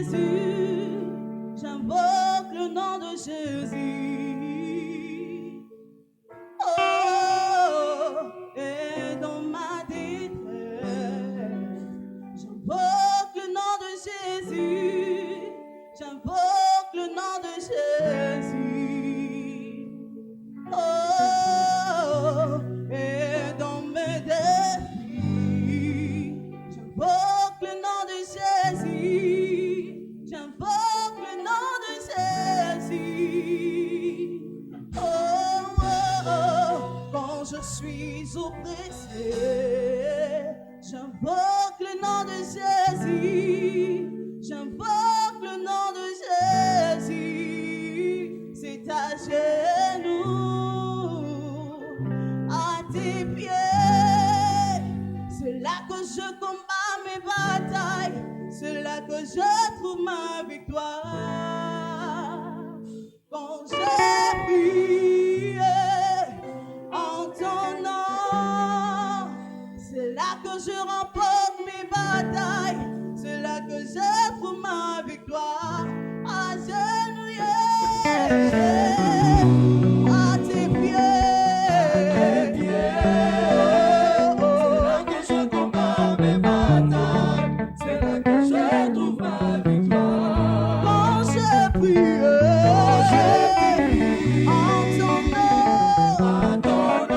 Jésus, j'invoque le nom de Jésus. Oh, et dans ma détresse, j'invoque le nom de Jésus. J'invoque le nom de Jésus. Oh, et dans mes défis, j'invoque le nom de Jésus. J'invoque le nom de Jésus. Oh, oh, oh, quand je suis oppressé, j'invoque le nom de Jésus. J'invoque le nom de Jésus. C'est à genoux, à tes pieds. C'est là que je combats mes batailles. C'est là que je trouve ma victoire. Quand je prie en ton nom, c'est là que je remporte mes batailles. C'est là que je trouve ma victoire. Agenouillé à tes pieds. C'est là que je combats mes batailles. C'est là que je trouve ma victoire. Quand je prie en ton nom,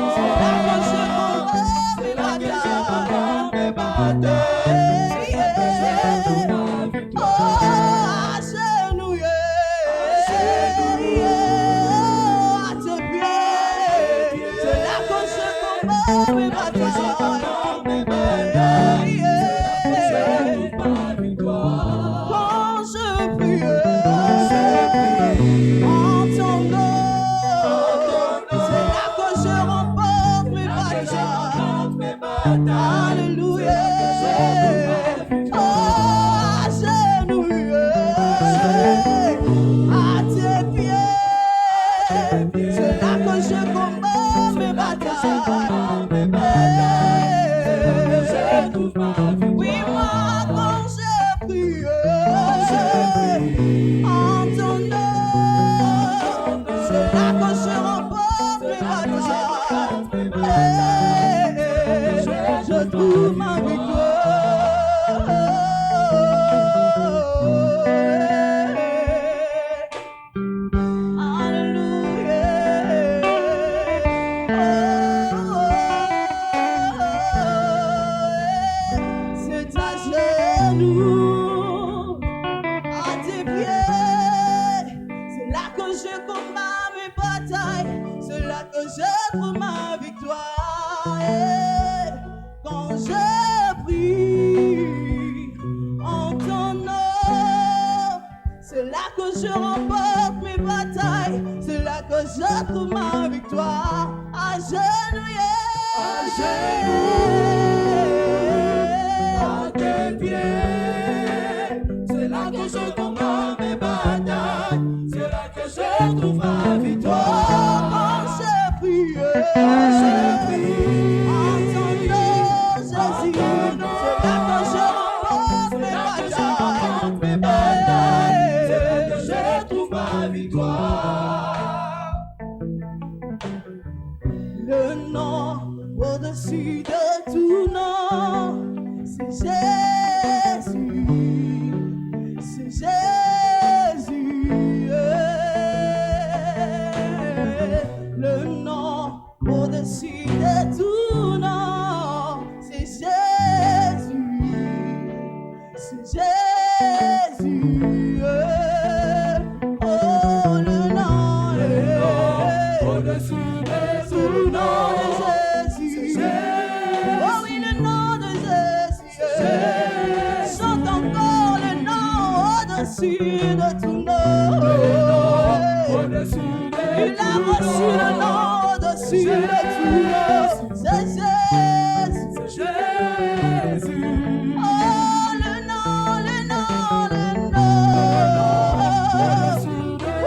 c'est là que je combats mes batailles. Alléluia. Oh, agenouillé à tes pieds. C'est là que je combats mes batailles. Oui, moi, quand je prie en ton nom, c'est là que je remporte mes batailles. Je trouve ma victoire. Alléluia. C'est à genoux, à tes pieds. C'est là que je combats mes batailles. C'est là que je trouve ma victoire. Quand je prie en ton nom, c'est là que je remporte mes batailles. C'est là que je trouve ma victoire. Agenouillé À tes pieds. C'est là que je combats mes batailles. C'est là que je trouve ma victoire. Quand je prie en ton nom, Jésus, c'est là que je remporte mes batailles. C'est là que je trouve ma victoire. Le nom au-dessus de tout nom, c'est Jésus. C'est Jésus. Le nom au-dessus de tout nom, c'est Jésus. C'est Jésus. Oh, le nom Au-dessus de sous le nom de Jésus. Oh oui, le nom de Jésus. Chante encore le nom au-dessus de tout nom. Au-dessus de Il a reçu le nom au-dessus de tout nom. C'est Jésus. Jésus. Oh, le nom, le nom, le nom.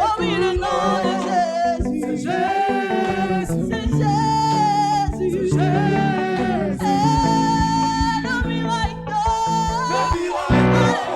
Oh oui, le nom de Jésus. C'est Jésus. Le miracle. Le miracle.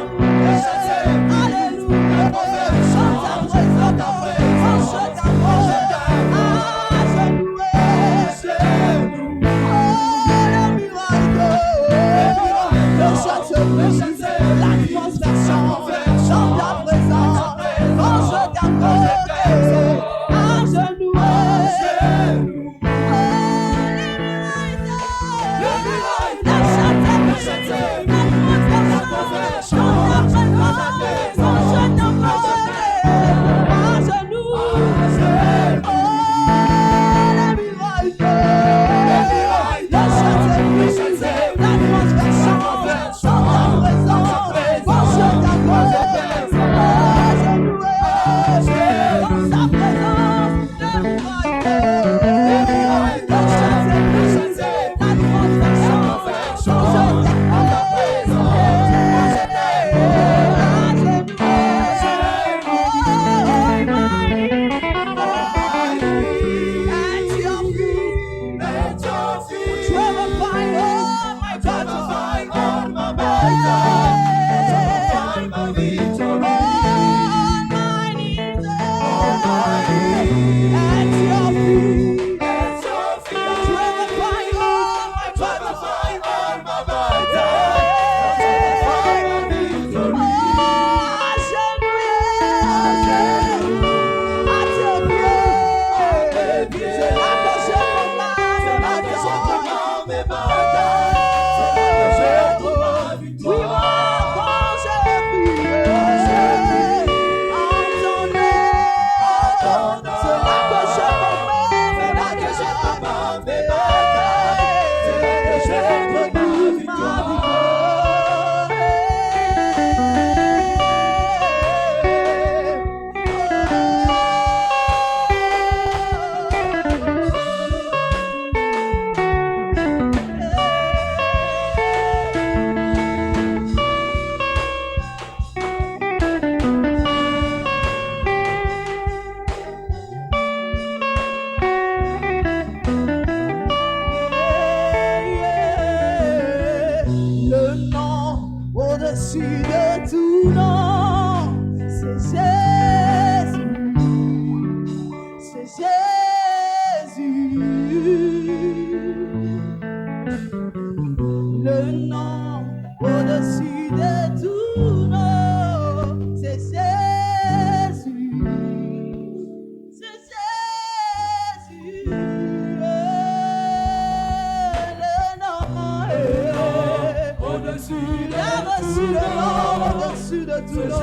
de tout nom.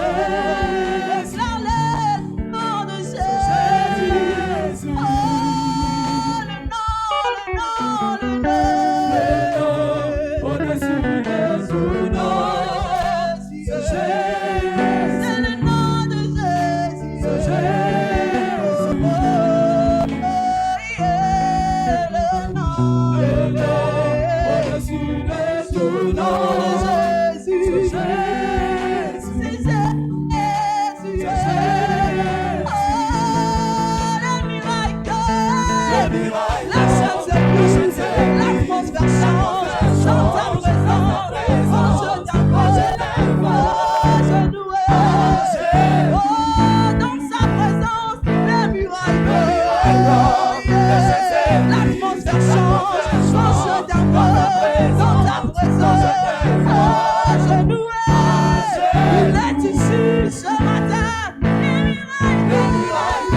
Déclare le nom de Jésus. Oh, le nom, le nom. Au-dessus de tout nom. C'est le nom de Jésus. C'est Jésus. Le nom au-dessus de tout nom. Jésus. C'est Jésus. C'est Jésus. Oh, le miracle. La chaîne s'est brisée. L'atmosphère change. Chante ta présence. Ange d'abord. Oh, dans sa présence, les murailles tombent. L'atmosphère change. Ange d'abord. Dans ta présence. Oh, genoux. Il est ici ce matin. Les murailles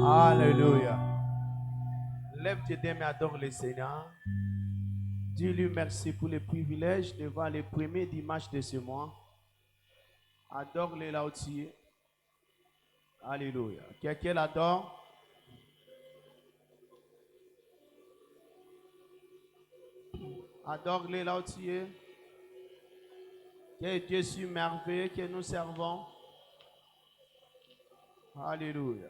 Alléluia. Lève tes mains et adore le Seigneur. Dis-lui merci pour le privilège de voir les premiers dimanches de ce mois. Adore-le là où tu es. Alléluia. Quelqu'un l'adore? Adore-le là où tu es. Quel Dieu si merveilleux que nous servons. Alléluia.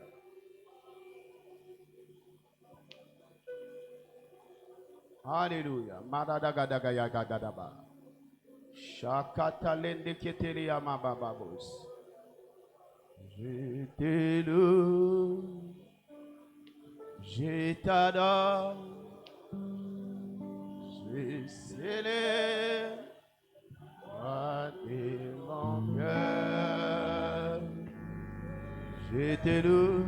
Alléluia. Madadagadagayagadadaba. Shakatalende ketelia mabababos. Je te loue. Je t'adore. Je célèbre de mon cœur. Je te loue.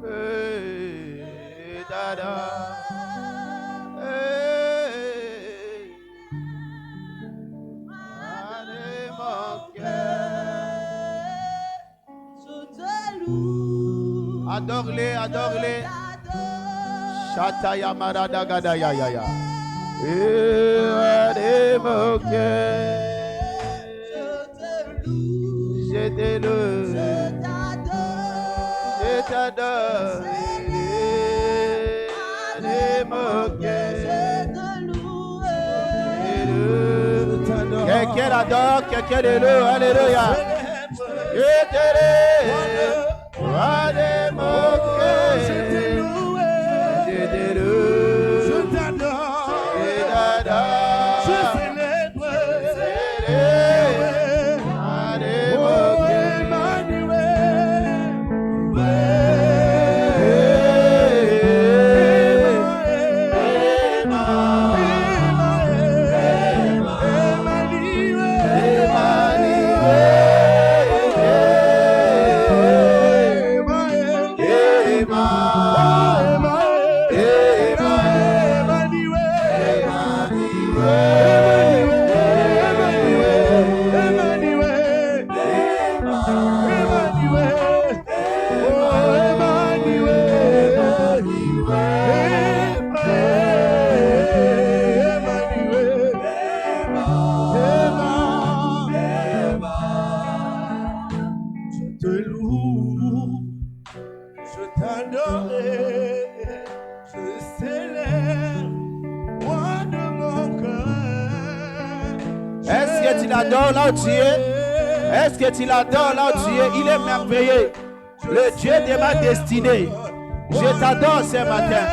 Je t'adore. Adore-les, adore-les. Shataya marada gada ya ya ya. Je te loue. Je t'adore. Quelqu'un adore, quelqu'un le loue. Alléluia. Je te loue. Roi des moquets. Je t'ai loué. Je t'ai loué. Je t'adore. Je t'adore. Je célèbre. Roi des Oh, moquets. Est-ce que tu l'adores là où tu es? Est-ce que tu l'adores là où tu es? Il est merveilleux. Le Dieu de ma destinée. Je t'adore ce matin.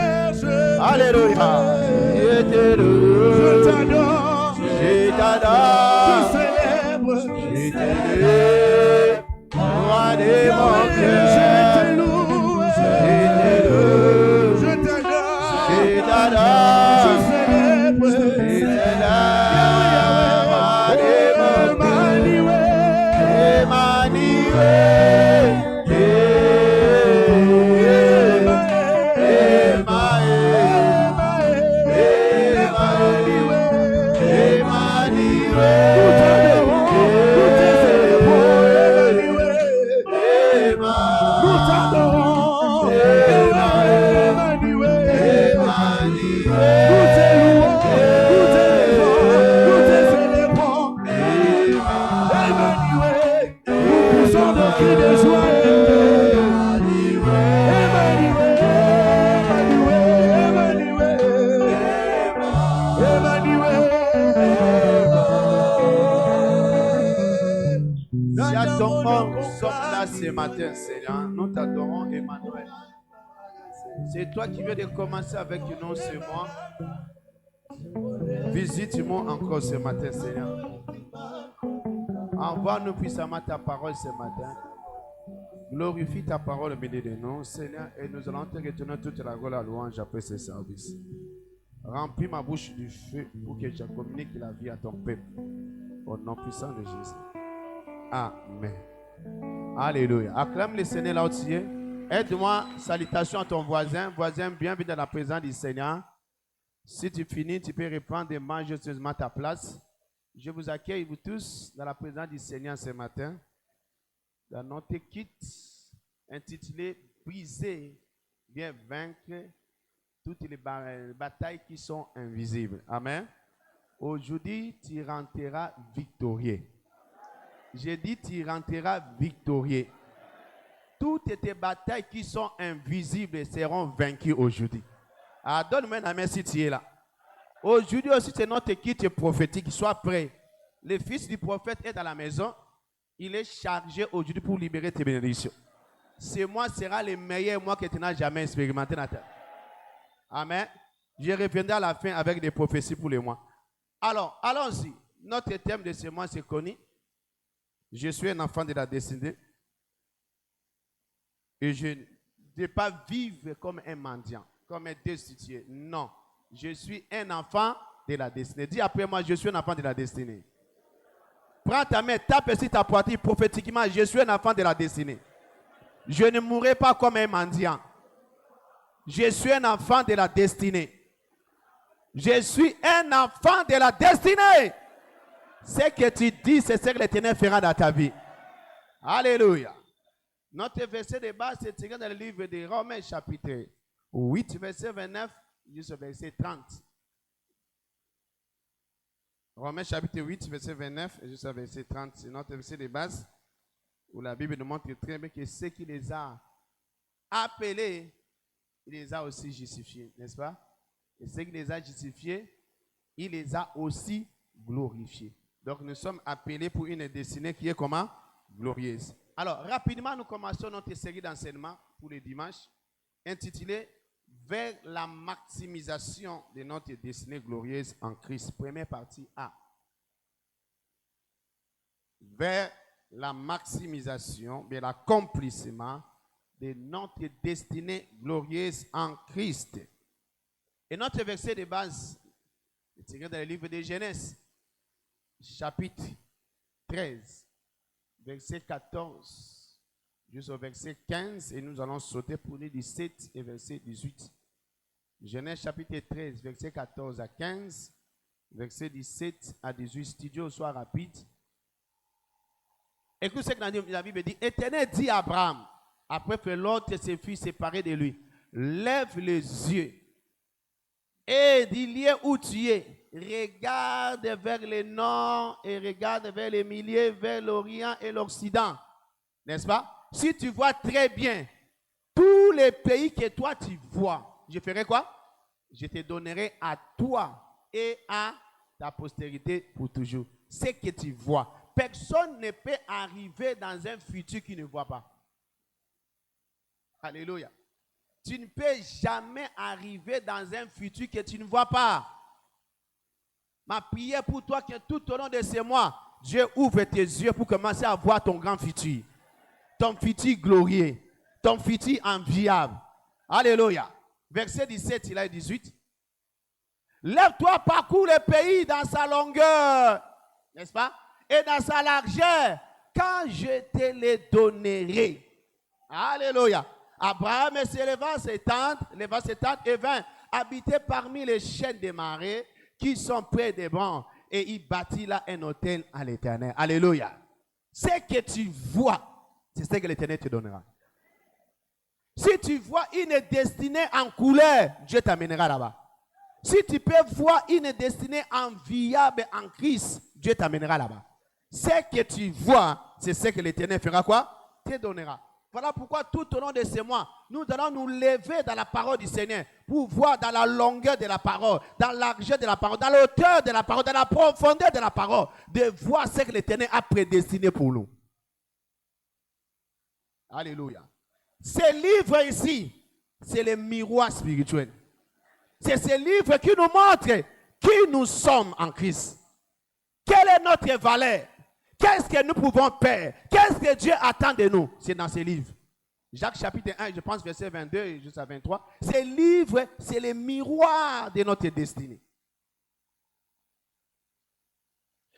Alléluia. Je te loue. Je t'adore. Je t'adore. Je célèbre. Je te loue. Roi de mon cœur. Je te loue. Je te loue. Je t'adore. Je t'adore. Je célèbre. Je t'adore. Ce matin, Seigneur, nous t'adorons, Emmanuel. C'est toi qui viens de commencer avec nous ce mois. Visite-moi encore ce matin, Seigneur. Envoie-nous puissamment ta parole ce matin. Glorifie ta parole au milieu de nous, Seigneur, et nous allons te retourner toute la gloire, la louange après ce service. Remplis ma bouche du feu pour que je communique la vie à ton peuple. Au nom puissant de Jésus. Amen. Alléluia. Acclame le Seigneur là où tu es. Aide-moi. Salutations à ton voisin. Voisin, bienvenue dans la présence du Seigneur. Si tu finis, tu peux reprendre et manger justement ta place. Je vous accueille, vous tous, dans la présence du Seigneur ce matin. Dans notre kit intitulé Briser, bien vaincre toutes les batailles qui sont invisibles. Amen. Aujourd'hui, tu rentreras victorieux. J'ai dit, tu rentreras victorieux. Toutes tes batailles qui sont invisibles seront vaincues aujourd'hui. Ah, donne-moi un amen si tu es là. Aujourd'hui aussi, c'est notre kit prophétique. Sois prêt. Le fils du prophète est à la maison. Il est chargé aujourd'hui pour libérer tes bénédictions. Ce mois sera le meilleur mois que tu n'as jamais expérimenté dans ta vie. Amen. Je reviendrai à la fin avec des prophéties pour les mois. Alors, allons-y. Notre thème de ce mois, c'est connu. Je suis un enfant de la destinée. Et je ne vais pas vivre comme un mendiant, comme un destitué. Non. Je suis un enfant de la destinée. Dis après moi, je suis un enfant de la destinée. Prends ta main, tape sur ta poitrine prophétiquement. Je suis un enfant de la destinée. Je ne mourrai pas comme un mendiant. Je suis un enfant de la destinée. Je suis un enfant de la destinée. Ce que tu dis, c'est ce que l'Éternel fera dans ta vie. Alléluia. Notre verset de base, c'est tiré dans le livre de Romains, chapitre 8, verset 29, jusqu'au verset 30. Romains, chapitre 8, verset 29, jusqu'au verset 30. C'est notre verset de base, où la Bible nous montre très bien que ce qui les a appelés, il les a aussi justifiés, n'est-ce pas? Et ce qui les a justifiés, il les a aussi glorifiés. Donc nous sommes appelés pour une destinée qui est comment? glorieuse. Alors, rapidement, nous commençons notre série d'enseignements pour le dimanche, intitulée Vers la maximisation de notre destinée glorieuse en Christ. Première partie A. Vers la maximisation, de l'accomplissement de notre destinée glorieuse en Christ. Et notre verset de base est tiré dans le livre de Genèse, chapitre 13, verset 14 jusqu'au verset 15, et nous allons sauter pour les 17 et verset 18. Genèse chapitre 13, verset 14 à 15, verset 17 à 18. Studio, sois rapide. Écoute ce que la Bible dit. Éternel dit à Abraham, après que l'autre se fut séparé de lui, lève les yeux et dis-lui où tu es. Regarde vers le nord et regarde vers le milieu, vers l'Orient et l'Occident. N'est-ce pas? Si tu vois très bien tous les pays que toi tu vois, je ferai quoi? Je te donnerai à toi et à ta postérité pour toujours. Ce que tu vois. Personne ne peut arriver dans un futur qu'il ne voit pas. Alléluia. Tu ne peux jamais arriver dans un futur que tu ne vois pas. Ma prière pour toi, que tout au long de ces mois, Dieu ouvre tes yeux pour commencer à voir ton grand futur. Ton futur glorieux. Ton futur enviable. Alléluia. Verset 17, il a 18. Lève-toi, parcours le pays dans sa longueur. N'est-ce pas? Et dans sa largeur, quand je te les donnerai. Alléluia. Abraham s'éleva ses tentes et vint habiter parmi les chaînes des marais qui sont près des bancs, et il bâtit là un autel à l'Éternel. Alléluia. Ce que tu vois, c'est ce que l'Éternel te donnera. Si tu vois une destinée en couleur, Dieu t'amènera là-bas. Si tu peux voir une destinée enviable en Christ, Dieu t'amènera là-bas. Ce que tu vois, c'est ce que l'Éternel fera quoi? Te donnera. Voilà pourquoi tout au long de ces mois, nous allons nous lever dans la parole du Seigneur pour voir dans la longueur de la parole, dans la largeur de la parole, dans la hauteur de la parole, dans la profondeur de la parole, de voir ce que l'Éternel a prédestiné pour nous. Alléluia. Ce livre ici, c'est le miroir spirituel. C'est ce livre qui nous montre qui nous sommes en Christ. Quelle est notre valeur? Qu'est-ce que nous pouvons faire? Qu'est-ce que Dieu attend de nous? C'est dans ce livre. Jacques chapitre 1, je pense verset 22 jusqu'à 23. Ce livre, c'est le miroir de notre destinée.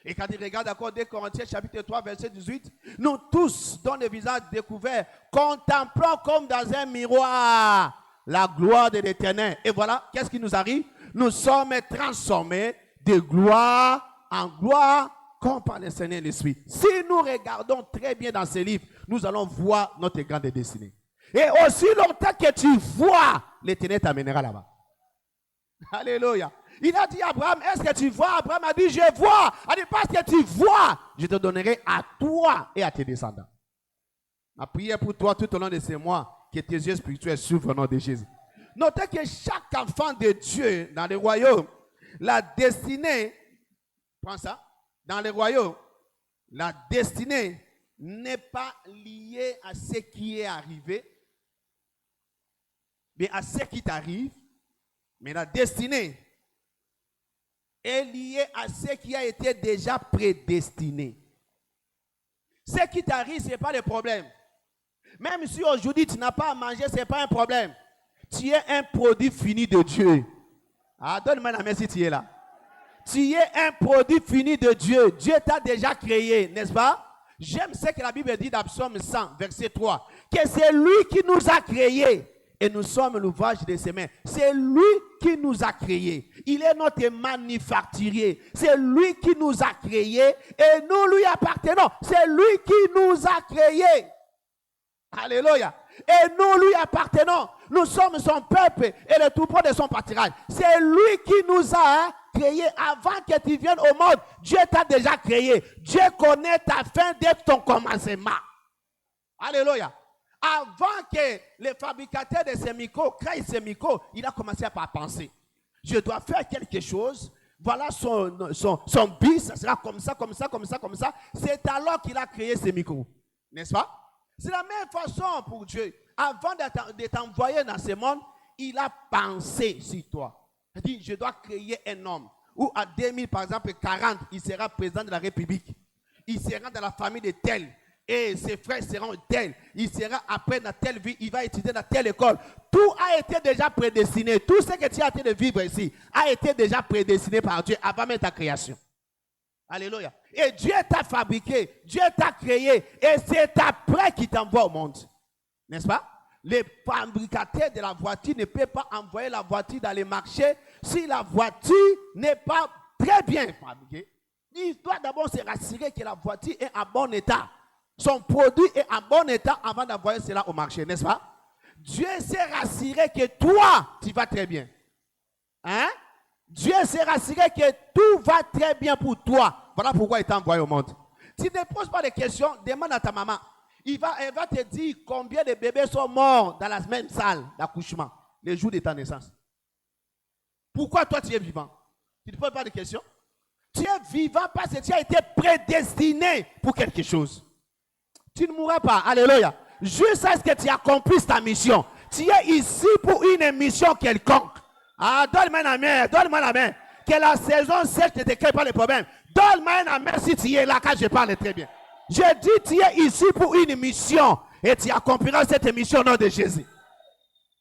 Et quand il regarde encore 2 Corinthiens chapitre 3 verset 18, nous tous, dont le visage découvert, contemplons comme dans un miroir la gloire de l'Éternel. Et voilà, qu'est-ce qui nous arrive? Nous sommes transformés de gloire en gloire comme par le Seigneur l'Esprit. Si nous regardons très bien dans ce livre, nous allons voir notre grande destinée. Et aussi longtemps que tu vois, l'Éternel t'amènera là-bas. Alléluia. Il a dit à Abraham, est-ce que tu vois? Abraham a dit, je vois. Il a dit, parce que tu vois, je te donnerai à toi et à tes descendants. Ma prière pour toi tout au long de ces mois, que tes yeux spirituels s'ouvrent au nom de Jésus. Notez que chaque enfant de Dieu dans le royaume, la destinée, prends ça, dans le royaume, la destinée n'est pas liée à ce qui est arrivé, mais à ce qui t'arrive. Mais la destinée est liée à ce qui a été déjà prédestiné. Ce qui t'arrive, ce n'est pas le problème. Même si aujourd'hui tu n'as pas à manger, ce n'est pas un problème. Tu es un produit fini de Dieu. Ah, donne-moi la main si tu es là. Tu es un produit fini de Dieu. Dieu t'a déjà créé, n'est-ce pas? J'aime ce que la Bible dit dans Psaume 100, verset 3. Que c'est lui qui nous a créés. Et nous sommes l'ouvrage de ses mains. C'est lui qui nous a créés. Il est notre manufacturier. C'est lui qui nous a créés. Et nous lui appartenons. C'est lui qui nous a créés. Alléluia. Et nous lui appartenons. Nous sommes son peuple et le tout-près de son pâturage. C'est lui qui nous a créés avant que tu viennes au monde. Dieu t'a déjà créé. Dieu connaît ta fin dès ton commencement. Alléluia. Avant que le fabricateur de ces micros crée ces micros, il a commencé à penser. Je dois faire quelque chose. Voilà son but, ça sera comme ça, comme ça, comme ça, comme ça. C'est alors qu'il a créé ces micros. N'est-ce pas? C'est la même façon pour Dieu. Avant de t'envoyer dans ce monde, il a pensé sur toi. Il dit, je dois créer un homme. Ou à 2000, par exemple, 40, il sera président de la République. Il sera dans la famille de tel. Et ses frères seront tels. Il sera après dans telle vie. Il va étudier dans telle école. Tout a été déjà prédestiné. Tout ce que tu as été de vivre ici a été déjà prédestiné par Dieu avant même ta création. Alléluia. Et Dieu t'a fabriqué. Dieu t'a créé. Et c'est après qu'il t'envoie au monde. N'est-ce pas? Les fabricateurs de la voiture ne peuvent pas envoyer la voiture dans les marchés si la voiture n'est pas très bien fabriquée. Il doit d'abord se rassurer que la voiture est en bon état. Son produit est en bon état avant d'envoyer cela au marché, n'est-ce pas? Dieu s'est rassuré que toi, tu vas très bien. Hein? Dieu s'est rassuré que tout va très bien pour toi. Voilà pourquoi il t'a envoyé au monde. Tu ne poses pas de questions, demande à ta maman. Elle va te dire combien de bébés sont morts dans la même salle d'accouchement, les jours de ta naissance. Pourquoi toi tu es vivant? Tu ne poses pas de questions? Tu es vivant parce que tu as été prédestiné pour quelque chose. Tu ne mourras pas. Alléluia. Juste à ce que tu accomplisses ta mission. Tu es ici pour une mission quelconque. Ah, donne-moi la main. Donne-moi la main. Que la saison sèche ne te crée pas les problèmes. Donne-moi un main si tu es là quand je parle très bien. Je dis, tu es ici pour une mission. Et tu accompliras cette mission au nom de Jésus.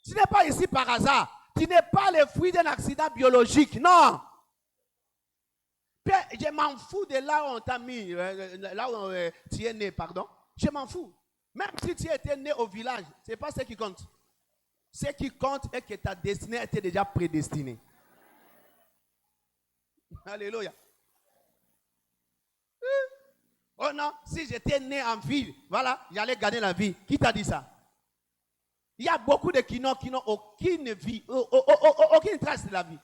Tu n'es pas ici par hasard. Tu n'es pas le fruit d'un accident biologique. Non. Je m'en fous de là où on t'a mis. Là où tu es né, pardon. Je m'en fous. Même si tu étais né au village, ce n'est pas ce qui compte. Ce qui compte est que ta destinée était déjà prédestinée. Alléluia. Oh non, si j'étais né en ville, voilà, j'allais gagner la vie. Qui t'a dit ça? Il y a beaucoup de qui n'ont aucune vie, aucune trace de la vie.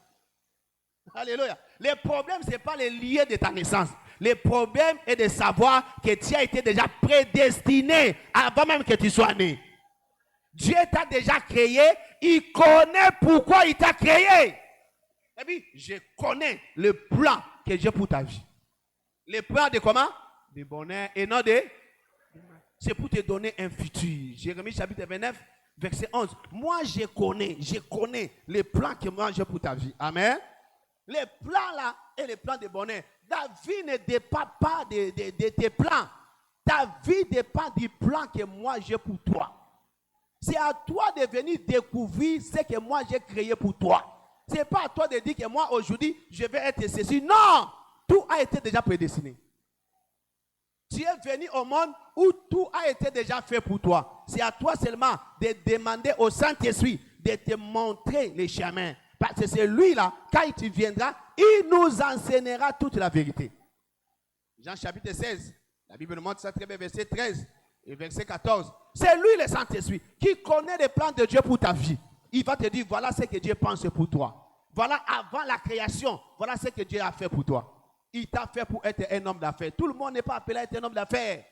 Alléluia. Le problème, ce n'est pas le lieu de ta naissance. Le problème est de savoir que tu as été déjà prédestiné avant même que tu sois né. Dieu t'a déjà créé. Il connaît pourquoi il t'a créé. Et puis, je connais le plan que j'ai pour ta vie. Le plan de comment? De bonheur et non de... C'est pour te donner un futur. Jérémie chapitre 29, verset 11. Moi, je connais le plan que moi j'ai pour ta vie. Amen. Les plans là et les plans de bonheur. Ta vie ne dépend pas de tes plans. Ta vie dépend du plan que moi j'ai pour toi. C'est à toi de venir découvrir ce que moi j'ai créé pour toi. Ce n'est pas à toi de dire que moi aujourd'hui je vais être ceci. Non! Tout a été déjà prédestiné. Tu es venu au monde où tout a été déjà fait pour toi. C'est à toi seulement de demander au Saint-Esprit de te montrer les chemins. Parce que c'est lui là, quand il viendra, il nous enseignera toute la vérité. Jean chapitre 16, la Bible nous montre ça très bien, verset 13 et verset 14. C'est lui le Saint-Esprit qui connaît les plans de Dieu pour ta vie. Il va te dire, voilà ce que Dieu pense pour toi. Voilà avant la création, voilà ce que Dieu a fait pour toi. Il t'a fait pour être un homme d'affaires. Tout le monde n'est pas appelé à être un homme d'affaires.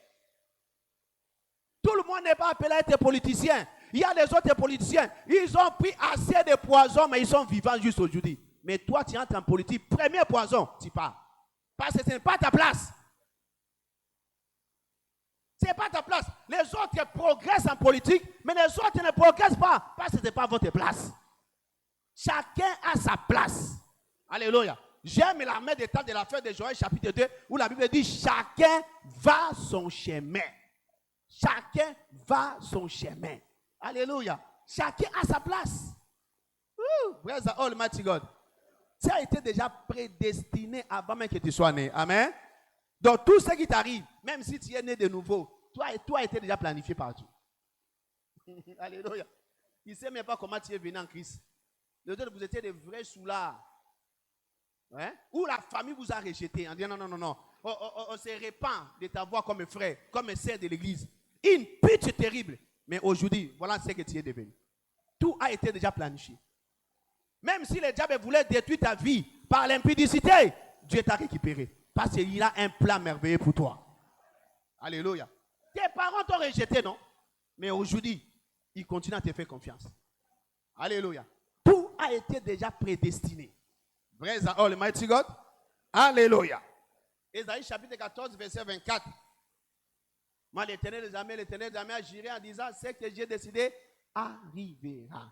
Tout le monde n'est pas appelé à être politicien. Il y a des autres politiciens, ils ont pris assez de poison, mais ils sont vivants juste aujourd'hui. Mais toi, tu entres en politique, premier poison, tu pars. Parce que ce n'est pas ta place. Ce n'est pas ta place. Les autres progressent en politique, mais les autres ne progressent pas parce que ce n'est pas votre place. Chacun a sa place. Alléluia. J'aime la main des temps de la fête de Joël, chapitre 2, où la Bible dit chacun va son chemin. Chacun va son chemin. Alléluia. Chacun a sa place. Praise the Almighty God. Tu as été déjà prédestiné avant même que tu sois né. Amen. Donc tout ce qui t'arrive, même si tu es né de nouveau, tout a été déjà planifié par Dieu. Alléluia. Il ne sait même pas comment tu es venu en Christ. Les autres, vous étiez des vrais soulards. Hein? Ou la famille vous a rejeté en disant non. On se répand de t'avoir comme frère, comme sœur de l'église. Une pute terrible. Mais aujourd'hui, voilà ce que tu es devenu. Tout a été déjà planifié. Même si le diable voulait détruire ta vie par l'impudicité, Dieu t'a récupéré. Parce qu'il a un plan merveilleux pour toi. Alléluia. Tes parents t'ont rejeté, non? Mais aujourd'hui, ils continuent à te faire confiance. Alléluia. Tout a été déjà prédestiné. Praise the Almighty God. Alléluia. Ésaïe chapitre 14, verset 24. Moi, l'Éternel des armées a juré en disant, ce que j'ai décidé arrivera.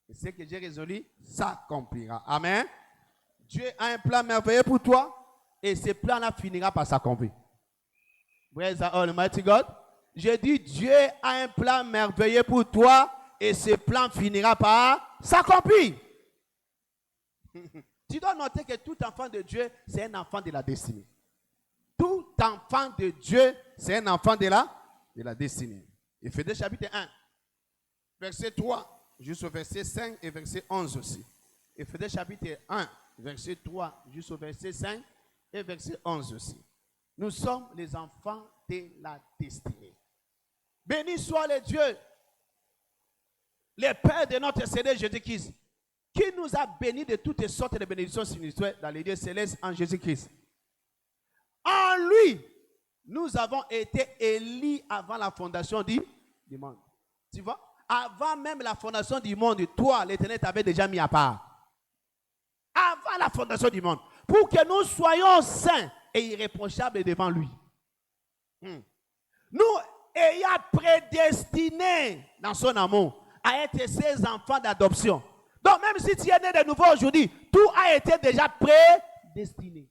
Et ce que j'ai résolu s'accomplira. Amen. Dieu a un plan merveilleux pour toi et ce plan-là finira par s'accomplir. Praise the Almighty God. Je dis, Dieu a un plan merveilleux pour toi et ce plan finira par s'accomplir. Tu dois noter que tout enfant de Dieu, c'est un enfant de la destinée. Tout enfant de Dieu, c'est un enfant de la destinée. Éphésiens chapitre 1, verset 3, jusqu'au verset 5 et verset 11 aussi. Éphésiens chapitre 1, verset 3, jusqu'au verset 5 et verset 11 aussi. Nous sommes les enfants de la destinée. Béni soit le Dieu, le Père de notre Seigneur Jésus-Christ, qui nous a bénis de toutes sortes de bénédictions spirituelles dans les lieux célestes en Jésus-Christ. En lui, nous avons été élus avant la fondation du monde. Tu vois? Avant même la fondation du monde, toi, l'Éternel t'avait déjà mis à part. Avant la fondation du monde. Pour que nous soyons saints et irréprochables devant lui. Nous ayant prédestinés dans son amour à être ses enfants d'adoption. Donc même si tu es né de nouveau aujourd'hui, tout a été déjà prédestiné.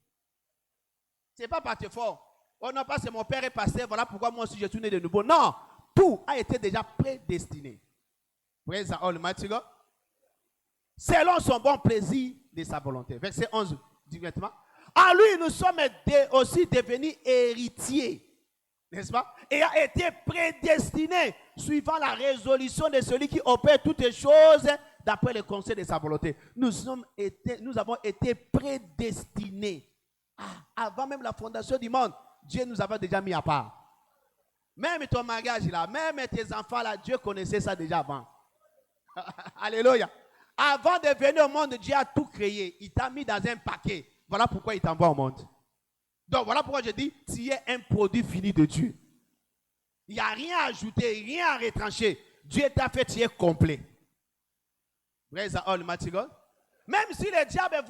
Ce n'est pas par tes forces. Oh non, pas c'est mon père est pasteur, voilà pourquoi moi aussi je suis né de nouveau. Non, tout a été déjà prédestiné. Praise the Almighty God. Selon son bon plaisir de sa volonté. Verset 11, directement. En lui, nous sommes aussi devenus héritiers. N'est-ce pas? Et a été prédestinés suivant la résolution de celui qui opère toutes les choses d'après le conseil de sa volonté. Nous avons été prédestinés. Avant même la fondation du monde, Dieu nous avait déjà mis à part. Même ton mariage là, même tes enfants là, Dieu connaissait ça déjà avant. Alléluia. Avant de venir au monde, Dieu a tout créé. Il t'a mis dans un paquet. Voilà pourquoi il t'envoie au monde. Donc voilà pourquoi je dis, tu es un produit fini de Dieu. Il n'y a rien à ajouter, rien à retrancher. Dieu t'a fait, tu es complet. Praise the Almighty God. Même si le diable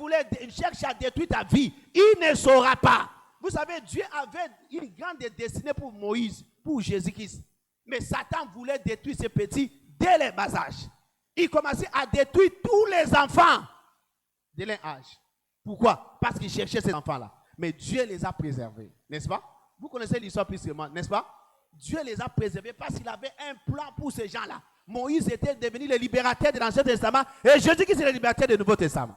cherche à détruire ta vie, il ne saura pas. Vous savez, Dieu avait une grande destinée pour Moïse, pour Jésus-Christ. Mais Satan voulait détruire ces petits dès le bas âge. Il commençait à détruire tous les enfants dès leur âge. Pourquoi? Parce qu'il cherchait ces enfants-là. Mais Dieu les a préservés, n'est-ce pas? Vous connaissez l'histoire plus que moi, n'est-ce pas? Dieu les a préservés parce qu'il avait un plan pour ces gens-là. Moïse était devenu le libérateur de l'Ancien Testament et Jésus-Christ est le libérateur du Nouveau Testament.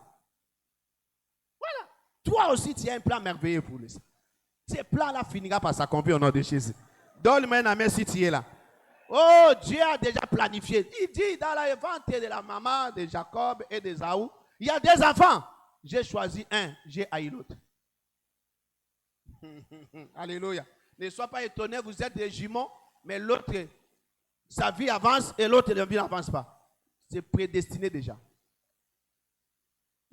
Voilà. Toi aussi, tu as un plan merveilleux pour lui. Ce plan-là finira par s'accomplir au nom de Jésus. Donne-moi un amen si tu es là. Oh, Dieu a déjà planifié. Il dit dans la ventre de la maman de Jacob et d'Ésaü, il y a des enfants. J'ai choisi un, j'ai haï l'autre. Alléluia. Ne sois pas étonné, vous êtes des jumeaux, mais l'autre, sa vie avance et l'autre, sa vie n'avance pas. C'est prédestiné déjà. Je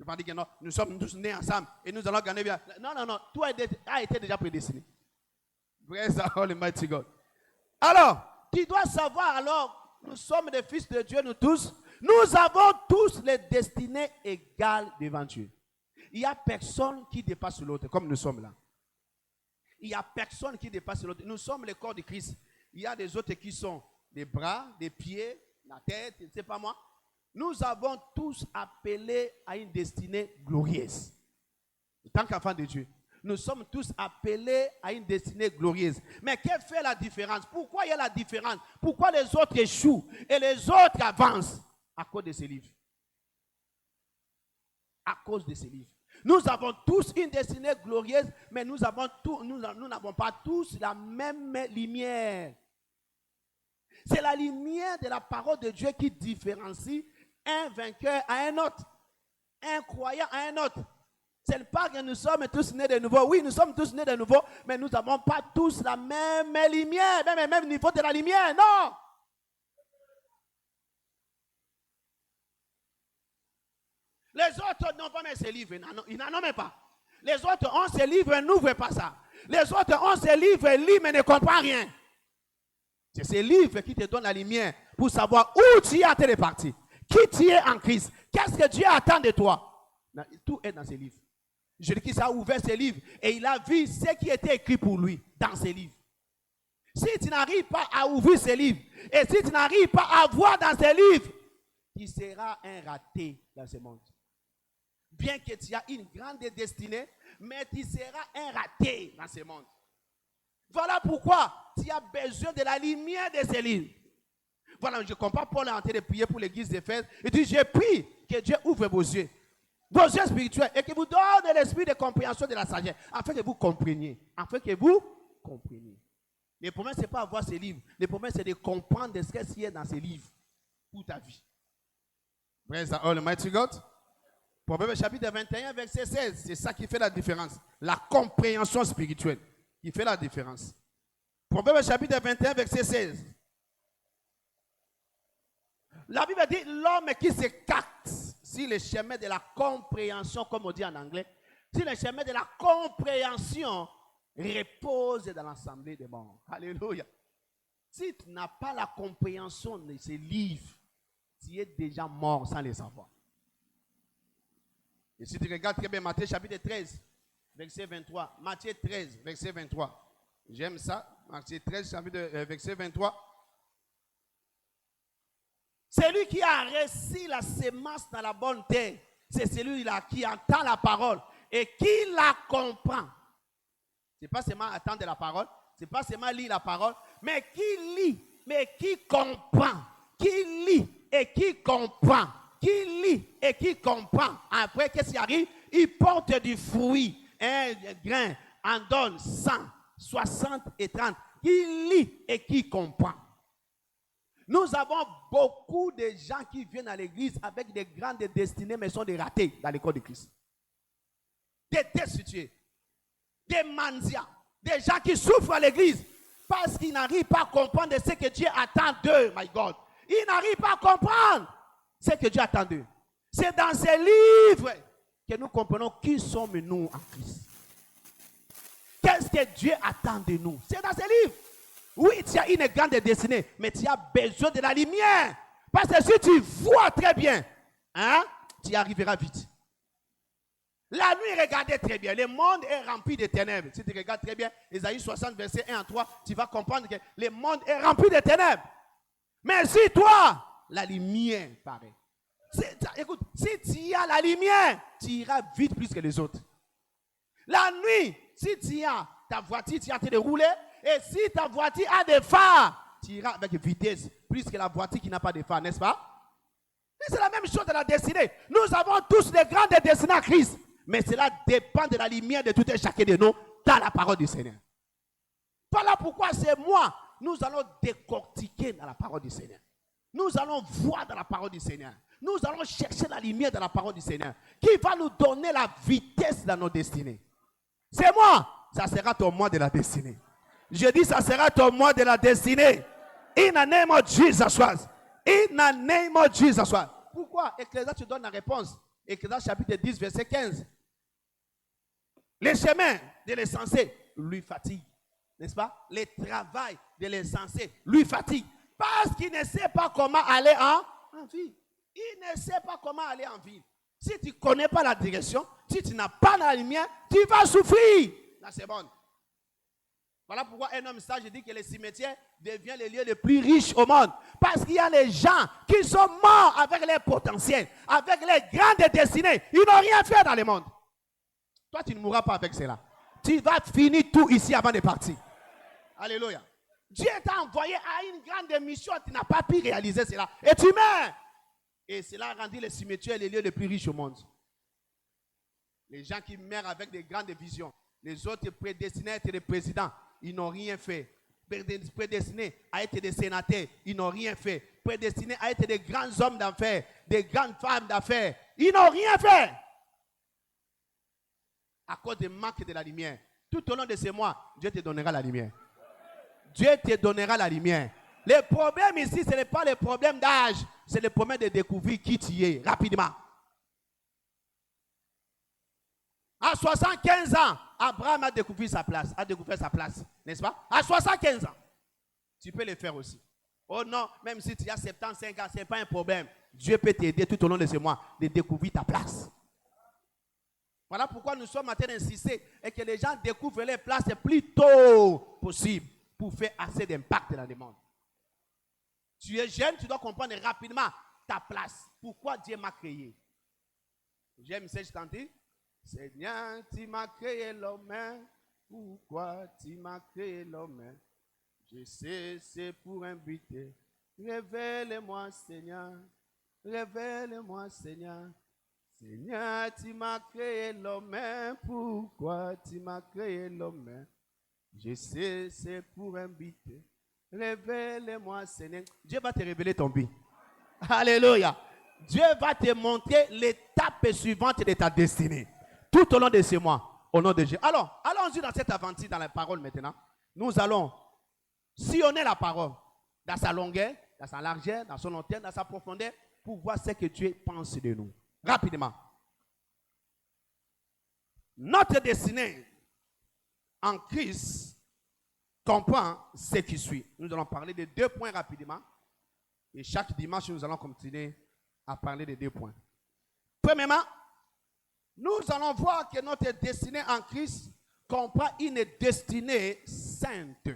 ne veux pas dire que non, nous sommes tous nés ensemble et nous allons gagner bien. Non, non, non, tout a été déjà prédestiné. Praise the Almighty God. Alors, tu dois savoir, alors, nous sommes des fils de Dieu, nous tous. Nous avons tous les destinées égales devant Dieu. Il n'y a personne qui dépasse l'autre, comme nous sommes là. Il n'y a personne qui dépasse l'autre. Nous sommes le corps de Christ. Il y a des autres qui sont des bras, des pieds, la tête, je ne sais pas moi. Nous avons tous appelé à une destinée glorieuse. En tant qu'enfants de Dieu, nous sommes tous appelés à une destinée glorieuse. Mais qu'est-ce qui fait la différence? Pourquoi il y a la différence? Pourquoi les autres échouent et les autres avancent? À cause de ces livres. À cause de ces livres. Nous avons tous une destinée glorieuse, mais nous n'avons pas tous la même lumière. C'est la lumière de la parole de Dieu qui différencie un vainqueur à un autre, un croyant à un autre. Ce n'est pas que nous sommes tous nés de nouveau. Oui, nous sommes tous nés de nouveau, mais nous n'avons pas tous la même lumière, même le même niveau de la lumière. Non! Les autres n'ont pas même ces livres, ils n'en ont même pas. Les autres ont ces livres et n'ouvrent pas ça. Les autres ont ces livres et lisent mais ne comprennent rien. C'est ces livres qui te donnent la lumière pour savoir où tu es à tes parties, qui tu es en Christ, qu'est-ce que Dieu attend de toi. Tout est dans ces livres. Jésus-Christ a ouvert ces livres et il a vu ce qui était écrit pour lui dans ces livres. Si tu n'arrives pas à ouvrir ces livres, et si tu n'arrives pas à voir dans ces livres, tu seras un raté dans ce monde. Bien que tu aies une grande destinée, mais tu seras un raté dans ce monde. Voilà pourquoi tu as besoin de la lumière de ces livres. Voilà, je comprends Paul est en train de prier pour l'église d'Éphèse. Il dit, je prie que Dieu ouvre vos yeux spirituels, et que vous donne l'esprit de compréhension de la sagesse, afin que vous compreniez. Afin que vous compreniez. Le problème, ce n'est pas avoir ces livres. Le problème, c'est de comprendre ce qu'il y a dans ces livres pour ta vie. Praise the Almighty God. Proverbe chapitre 21, verset 16. C'est ça qui fait la différence. La compréhension spirituelle qui fait la différence. Proverbe chapitre 21, verset 16. La Bible dit, l'homme qui s'écarte sur le chemin de la compréhension, comme on dit en anglais, sur le chemin de la compréhension, repose dans l'assemblée des morts. Alléluia. Si tu n'as pas la compréhension de ces livres, tu es déjà mort sans les savoir. Et si tu regardes très bien Matthieu chapitre 13, verset 23. Matthieu 13, verset 23. J'aime ça. Matthieu 13, chapitre, verset 23. Celui qui a reçu la semence dans la bonne terre, c'est celui-là qui entend la parole et qui la comprend. Ce n'est pas seulement attendre la parole, ce n'est pas seulement lire la parole, mais qui lit, mais qui comprend. Qui lit et qui comprend. Qui lit et qui comprend. Après, qu'est-ce qui arrive? Il porte du fruit. Un grain en donne 100, 60 et 30. Qui lit et qui comprend. Nous avons beaucoup de gens qui viennent à l'église avec des grandes destinées, mais sont des ratés dans l'école de Christ. Des destitués, des mendiants, des gens qui souffrent à l'église parce qu'ils n'arrivent pas à comprendre ce que Dieu attend d'eux, my God. Ils n'arrivent pas à comprendre ce que Dieu attend d'eux. C'est dans ces livres que nous comprenons qui sommes-nous en Christ. Qu'est-ce que Dieu attend de nous? C'est dans ces livres. Oui, tu as une grande destinée, mais tu as besoin de la lumière. Parce que si tu vois très bien, tu y arriveras vite. La nuit, regardez très bien. Le monde est rempli de ténèbres. Si tu regardes très bien, Ésaïe 60, verset 1 à 3, tu vas comprendre que le monde est rempli de ténèbres. Mais si toi, la lumière paraît. Écoute, si tu as la lumière, tu iras vite plus que les autres. La nuit, si tu as ta voiture, tu es en train de rouler, et si ta voiture a des phares, tu iras avec vitesse plus que la voiture qui n'a pas de phares, n'est-ce pas? Et c'est la même chose de la destinée. Nous avons tous des grandes destinées à Christ, mais cela dépend de la lumière de tout et chacun de nous dans la parole du Seigneur. Voilà pourquoi c'est moi. Nous allons décortiquer dans la parole du Seigneur. Nous allons voir dans la parole du Seigneur. Nous allons chercher la lumière dans la parole du Seigneur qui va nous donner la vitesse dans nos destinées. C'est moi, ça sera ton mois de la destinée. Je dis, ça sera ton mois de la destinée. In the name of Jesus Christ. In the name of Jesus Christ. Pourquoi? Ecclésiaste te donne la réponse. Ecclésiaste chapitre 10, verset 15. Les chemins de l'insensé lui fatiguent. N'est-ce pas? Le travail de l'insensé lui fatigue. Parce qu'il ne sait pas comment aller en ville. Il ne sait pas comment aller en ville. Si tu ne connais pas la direction, si tu n'as pas la lumière, tu vas souffrir. Là, c'est bon. Voilà pourquoi un homme sage dit que les cimetières deviennent les lieux les plus riches au monde. Parce qu'il y a les gens qui sont morts avec leur potentiel, avec leurs grandes destinées. Ils n'ont rien fait dans le monde. Toi, tu ne mourras pas avec cela. Tu vas finir tout ici avant de partir. Alléluia. Dieu t'a envoyé à une grande mission, tu n'as pas pu réaliser cela. Et tu meurs. Et cela a rendu les cimetières les lieux les plus riches au monde. Les gens qui meurent avec des grandes visions. Les autres prédestinés à être des présidents, ils n'ont rien fait. Prédestinés à être des sénateurs, ils n'ont rien fait. Prédestinés à être des grands hommes d'affaires, des grandes femmes d'affaires, ils n'ont rien fait. À cause du manque de la lumière. Tout au long de ces mois, Dieu te donnera la lumière. Dieu te donnera la lumière. Le problème ici, ce n'est pas le problème d'âge, c'est le problème de découvrir qui tu es rapidement. À 75 ans, Abraham a découvert sa place, n'est-ce pas? À 75 ans, tu peux le faire aussi. Oh non, même si tu as 75 ans, ce n'est pas un problème. Dieu peut t'aider tout au long de ce mois de découvrir ta place. Voilà pourquoi nous sommes en train d'insister et que les gens découvrent les places le plus tôt possible pour faire assez d'impact dans le monde. Tu es jeune, tu dois comprendre rapidement ta place. Pourquoi Dieu m'a créé. J'aime ça, je chanter. Seigneur, tu m'as créé l'homme. Pourquoi tu m'as créé l'homme? Je sais, c'est pour un but. Révèle-moi, Seigneur. Révèle-moi, Seigneur. Seigneur, tu m'as créé l'homme. Pourquoi tu m'as créé l'homme? Je sais, c'est pour un but. Révèle-moi, Seigneur. Dieu va te révéler ton but. Alléluia. Dieu va te montrer l'étape suivante de ta destinée. Tout au long de ce mois. Au nom de Dieu. Alors, allons-y dans cette aventure, dans la parole maintenant. Nous allons sillonner la parole. Dans sa longueur, dans sa largeur, dans son hauteur, dans sa profondeur. Pour voir ce que Dieu pense de nous. Rapidement. Notre destinée en Christ comprend ce qui suit. Nous allons parler de 2 points rapidement. Et chaque dimanche, nous allons continuer à parler de 2 points. Premièrement, nous allons voir que notre destinée en Christ comprend une destinée sainte.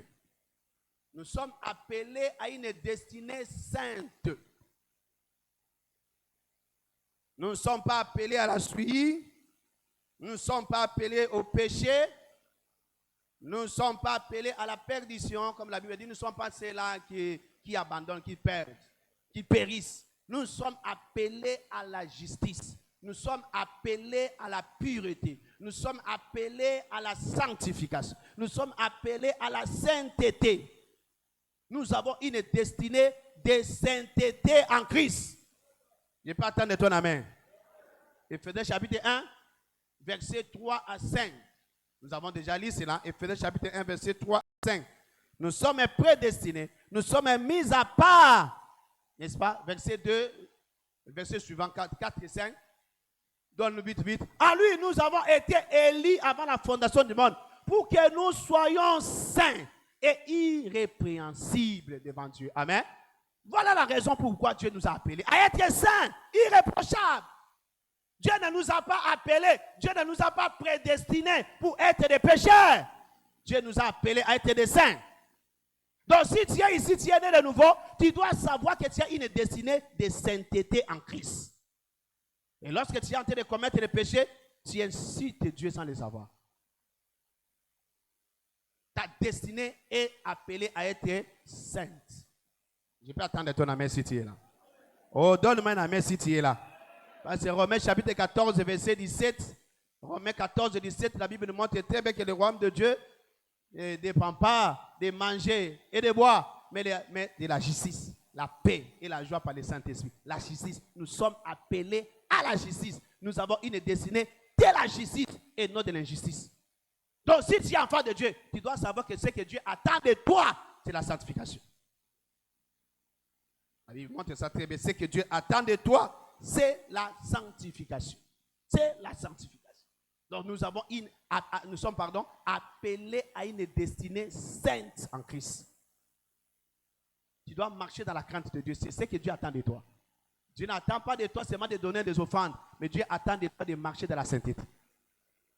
Nous sommes appelés à une destinée sainte. Nous ne sommes pas appelés à la suie. Nous ne sommes pas appelés au péché. Nous ne sommes pas appelés à la perdition, comme la Bible dit. Nous ne sommes pas ceux-là qui abandonnent, qui perdent, qui périssent. Nous sommes appelés à la justice. Nous sommes appelés à la pureté. Nous sommes appelés à la sanctification. Nous sommes appelés à la sainteté. Nous avons une destinée de sainteté en Christ. Je peux attendre ton amen. Éphésiens chapitre 1, verset 3 à 5. Nous avons déjà lu cela. Éphésiens chapitre 1, verset 3 à 5. Nous sommes prédestinés. Nous sommes mis à part. N'est-ce pas? Verset 2, verset suivant 4 et 5. Donne-nous vite. À lui, nous avons été élus avant la fondation du monde pour que nous soyons saints et irrépréhensibles devant Dieu. Amen. Voilà la raison pourquoi Dieu nous a appelés à être saints, irréprochables. Dieu ne nous a pas appelés, Dieu ne nous a pas prédestinés pour être des pécheurs. Dieu nous a appelés à être des saints. Donc si tu es ici, tu es né de nouveau, tu dois savoir que tu as une destinée de sainteté en Christ. Et lorsque tu es en train de commettre des péchés, tu incites Dieu sans le savoir. Ta destinée est appelée à être sainte. Je peux attendre ton amen si tu es là. Oh, donne-moi un amen si tu es là. Parce que Romains chapitre 14, verset 17. Romains 14, 17, la Bible nous montre très bien que le royaume de Dieu ne dépend pas de manger et de boire, mais de la justice, la paix et la joie par le Saint-Esprit. La justice, nous sommes appelés à la justice. Nous avons une destinée de la justice et non de l'injustice. Donc si tu es enfant de Dieu, tu dois savoir que ce que Dieu attend de toi, c'est la sanctification. La Bible montre ça très bien. Ce que Dieu attend de toi, c'est la sanctification. C'est la sanctification. Donc nous sommes appelés à une destinée sainte en Christ. Tu dois marcher dans la crainte de Dieu. C'est ce que Dieu attend de toi. Dieu n'attend pas de toi seulement de donner des offrandes, mais Dieu attend de toi de marcher dans la sainteté.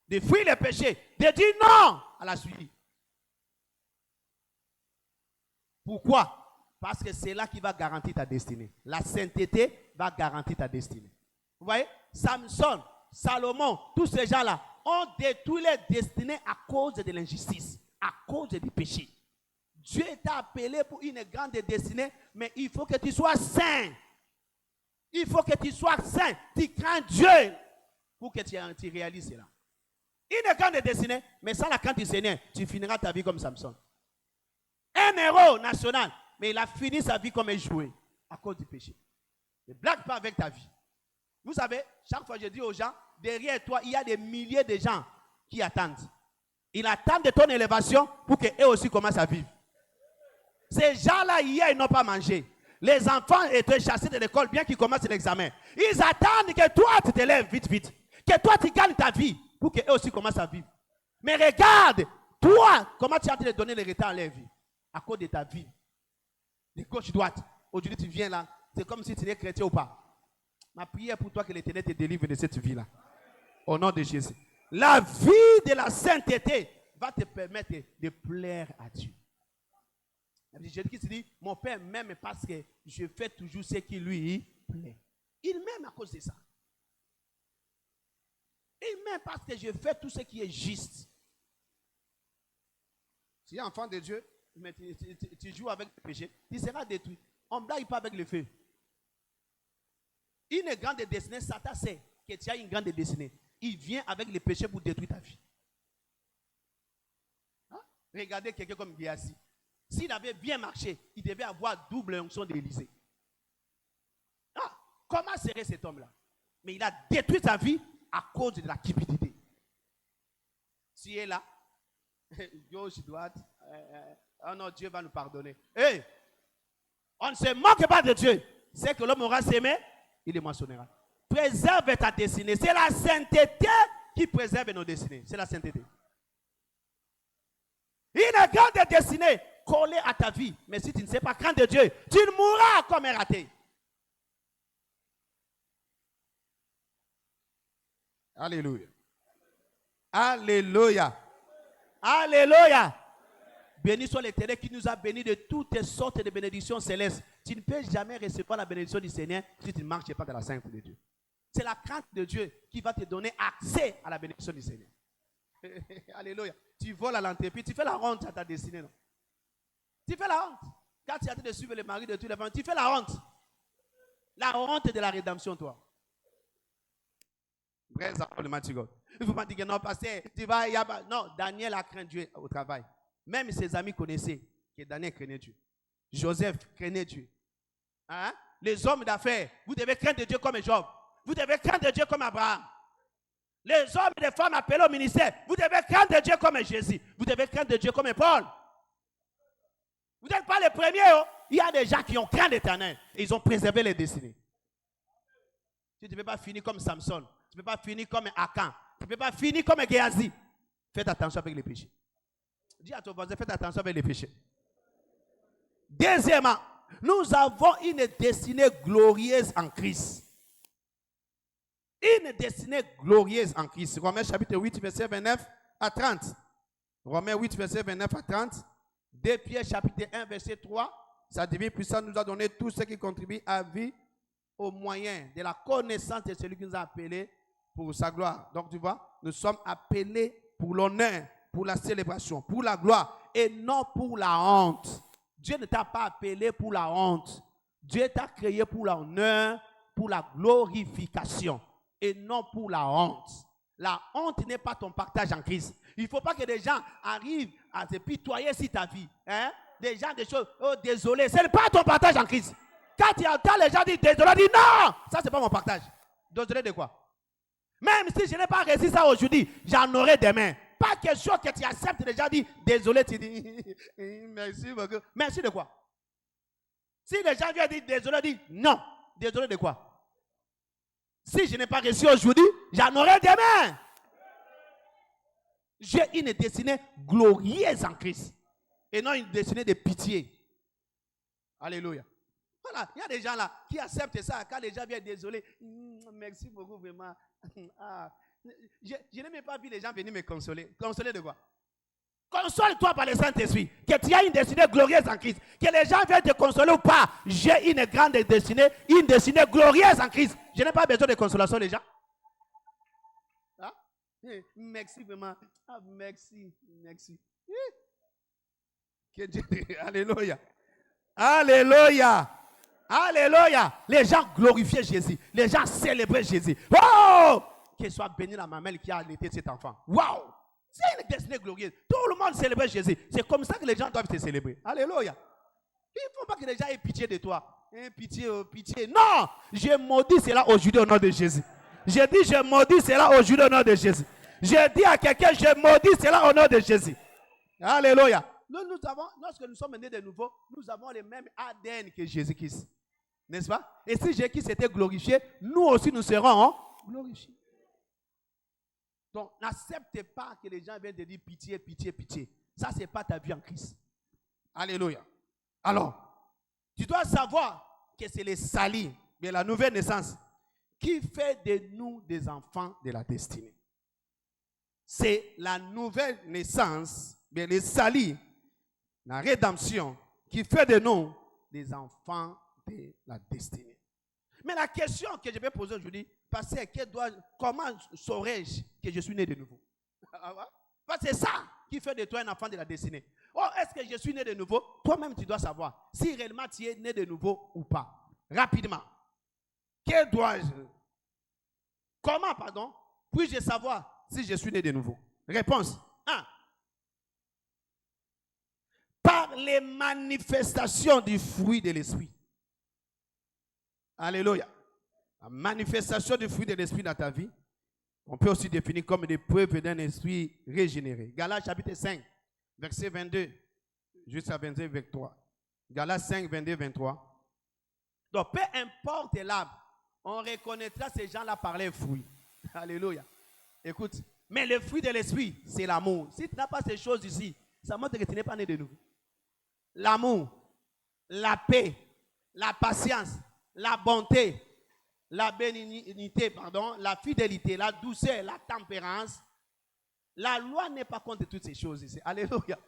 De fuir les péchés, de dire non à la suite. Pourquoi? Parce que c'est là qui va garantir ta destinée. La sainteté va garantir ta destinée. Vous voyez? Samson, Salomon, tous ces gens-là ont détruit les destinées à cause de l'injustice, à cause du péché. Dieu t'a appelé pour une grande destinée, mais il faut que tu sois saint. Il faut que tu sois saint. Tu crains Dieu pour que tu réalises cela. Une grande destinée, mais sans la crainte du Seigneur, tu finiras ta vie comme Samson. Un héros national, mais il a fini sa vie comme un jouet à cause du péché. Ne blague pas avec ta vie. Vous savez, chaque fois je dis aux gens, derrière toi, il y a des milliers de gens qui attendent. Ils attendent de ton élévation pour qu'eux aussi commencent à vivre. Ces gens-là, hier, ils n'ont pas mangé. Les enfants étaient chassés de l'école, bien qu'ils commencent l'examen. Ils attendent que toi, tu t'élèves vite. Que toi, tu gagnes ta vie pour qu'eux aussi commencent à vivre. Mais regarde, toi, comment tu es en train de donner le retard à leur vie à cause de ta vie. De gauche-droite. Aujourd'hui, tu viens là. C'est comme si tu es chrétien ou pas. Ma prière pour toi que l'Éternel te délivre de cette vie-là. Au nom de Jésus. La vie de la sainteté va te permettre de plaire à Dieu. Jésus-Christ dit, mon Père m'aime parce que je fais toujours ce qui lui plaît. Il m'aime à cause de ça. Il m'aime parce que je fais tout ce qui est juste. Si tu es enfant de Dieu, mais tu joues avec le péché, tu seras détruit. On ne blague pas avec le feu. Une grande destinée, Satan sait que tu as une grande destinée. Il vient avec le péché pour détruire ta vie. Hein? Regardez quelqu'un comme Géasi. S'il avait bien marché, il devait avoir double onction d'Élysée. Ah, comment serait cet homme-là? Mais il a détruit sa vie à cause de la cupidité. Si il est là, gauche, droite, oh non, Dieu va nous pardonner. Hey, on ne se moque pas de Dieu. C'est que l'homme aura sémé, il le moissonnera. Préserve ta destinée. C'est la sainteté qui préserve nos destinées. C'est la sainteté. Une grande destinée collée à ta vie. Mais si tu ne sais pas craindre Dieu, tu mourras comme un raté. Alléluia. Alléluia. Alléluia. Béni soit l'Éternel qui nous a bénis de toutes sortes de bénédictions célestes. Tu ne peux jamais recevoir la bénédiction du Seigneur si tu ne marches pas dans la sainteté de Dieu. C'est la crainte de Dieu qui va te donner accès à la bénédiction du Seigneur. Alléluia. Tu voles à l'entreprise, tu fais la honte à ta destinée. Non? Tu fais la honte. Quand tu as de suivre le mari de tous les femmes, tu fais la honte. La honte de la rédemption, toi. Il ne faut pas dire que non, pasteur, tu vas, non, Daniel a craint Dieu au travail. Même ses amis connaissaient que Daniel craignait Dieu. Joseph craignait Dieu. Hein? Les hommes d'affaires, vous devez craindre Dieu comme Job. Vous devez craindre Dieu comme Abraham. Les hommes et les femmes appelés au ministère, vous devez craindre Dieu comme Jésus. Vous devez craindre Dieu comme Paul. Vous n'êtes pas les premiers. Oh. Il y a des gens qui ont craint l'Éternel et ils ont préservé les destinées. Tu ne peux pas finir comme Samson. Tu ne peux pas finir comme Akan. Tu ne peux pas finir comme Géasi. Faites attention avec les péchés. Dis à ton voisin, faites attention avec les péchés. Deuxièmement, nous avons une destinée glorieuse en Christ. Une destinée glorieuse en Christ. Romains chapitre 8, verset 29 à 30. Romains 8, verset 29 à 30. 2 Pierre chapitre 1, verset 3. Sa divine puissance nous a donné tout ce qui contribue à vie au moyen de la connaissance de celui qui nous a appelés pour sa gloire. Donc tu vois, nous sommes appelés pour l'honneur, pour la célébration, pour la gloire et non pour la honte. Dieu ne t'a pas appelé pour la honte. Dieu t'a créé pour l'honneur, pour la glorification et non pour la honte. La honte n'est pas ton partage en Christ. Il ne faut pas que des gens arrivent à te pitoyer sur ta vie. Hein? Des gens, des choses, oh désolé, ce n'est pas ton partage en Christ. Quand tu entends les gens dire désolé, dis non, ça c'est pas mon partage. Désolé de quoi? Même si je n'ai pas réussi ça aujourd'hui, j'en aurai demain. Pas quelque chose que tu acceptes déjà dit désolé, tu dis merci beaucoup. Merci de quoi? Si les gens viennent dire désolé, dis non. Désolé de quoi? Si je n'ai pas réussi aujourd'hui, j'en aurai demain. J'ai une destinée glorieuse en Christ. Et non une destinée de pitié. Alléluia. Voilà, il y a des gens là qui acceptent ça. Quand les gens viennent désolé, merci beaucoup vraiment. Ah, je n'ai même pas vu les gens venir me consoler. Consoler de quoi? Console-toi par le Saint-Esprit. Que tu as une destinée glorieuse en Christ. Que les gens viennent te consoler ou pas. J'ai une grande destinée, une destinée glorieuse en Christ. Je n'ai pas besoin de consolation des gens. Ah? Merci vraiment. Ah, merci. Merci. Que Dieu... Alléluia. Alléluia. Alléluia. Les gens glorifiaient Jésus. Les gens célébraient Jésus. Oh! Qu'il soit béni la mamelle qui a allaité cet enfant. Waouh! C'est une destinée glorieuse. Tout le monde célèbre Jésus. C'est comme ça que les gens doivent te célébrer. Alléluia. Il ne faut pas que les gens aient pitié de toi. Pitié, pitié. Non! Je maudis cela aujourd'hui au nom de Jésus. Je dis, je maudis cela aujourd'hui au nom de Jésus. Je dis à quelqu'un, je maudis cela au nom de Jésus. Alléluia. Nous avons, lorsque nous sommes nés de nouveau, nous avons les mêmes ADN que Jésus-Christ. N'est-ce pas? Et si Jésus-Christ était glorifié, nous aussi nous serons glorifiés. Donc, n'accepte pas que les gens viennent te dire pitié, pitié, pitié. Ça, ce n'est pas ta vie en Christ. Alléluia. Alors, tu dois savoir que c'est le salut, mais la nouvelle naissance, qui fait de nous des enfants de la destinée. C'est la nouvelle naissance, mais le salut, la rédemption, qui fait de nous des enfants de la destinée. Mais la question que je vais poser aujourd'hui, pasteur, comment saurais-je que je suis né de nouveau? Parce que c'est ça qui fait de toi un enfant de la destinée. Oh, est-ce que je suis né de nouveau? Toi-même, tu dois savoir si réellement tu es né de nouveau ou pas. Rapidement. Que dois-je? Comment, pardon, puis-je savoir si je suis né de nouveau? Réponse 1. Par les manifestations du fruit de l'esprit. Alléluia. La manifestation du fruit de l'esprit dans ta vie, on peut aussi définir comme des preuves d'un esprit régénéré. Galates chapitre 5, verset 22, jusqu'à 22, 23. Galates 5, 22, 23. Donc, peu importe l'arbre, on reconnaîtra ces gens-là par les fruits. Alléluia. Écoute, mais le fruit de l'esprit, c'est l'amour. Si tu n'as pas ces choses ici, ça montre que tu n'es pas né de nouveau. L'amour, la paix, la patience, la bonté, la bénignité, la fidélité, la douceur, la tempérance. La loi n'est pas contre toutes ces choses ici. Alléluia.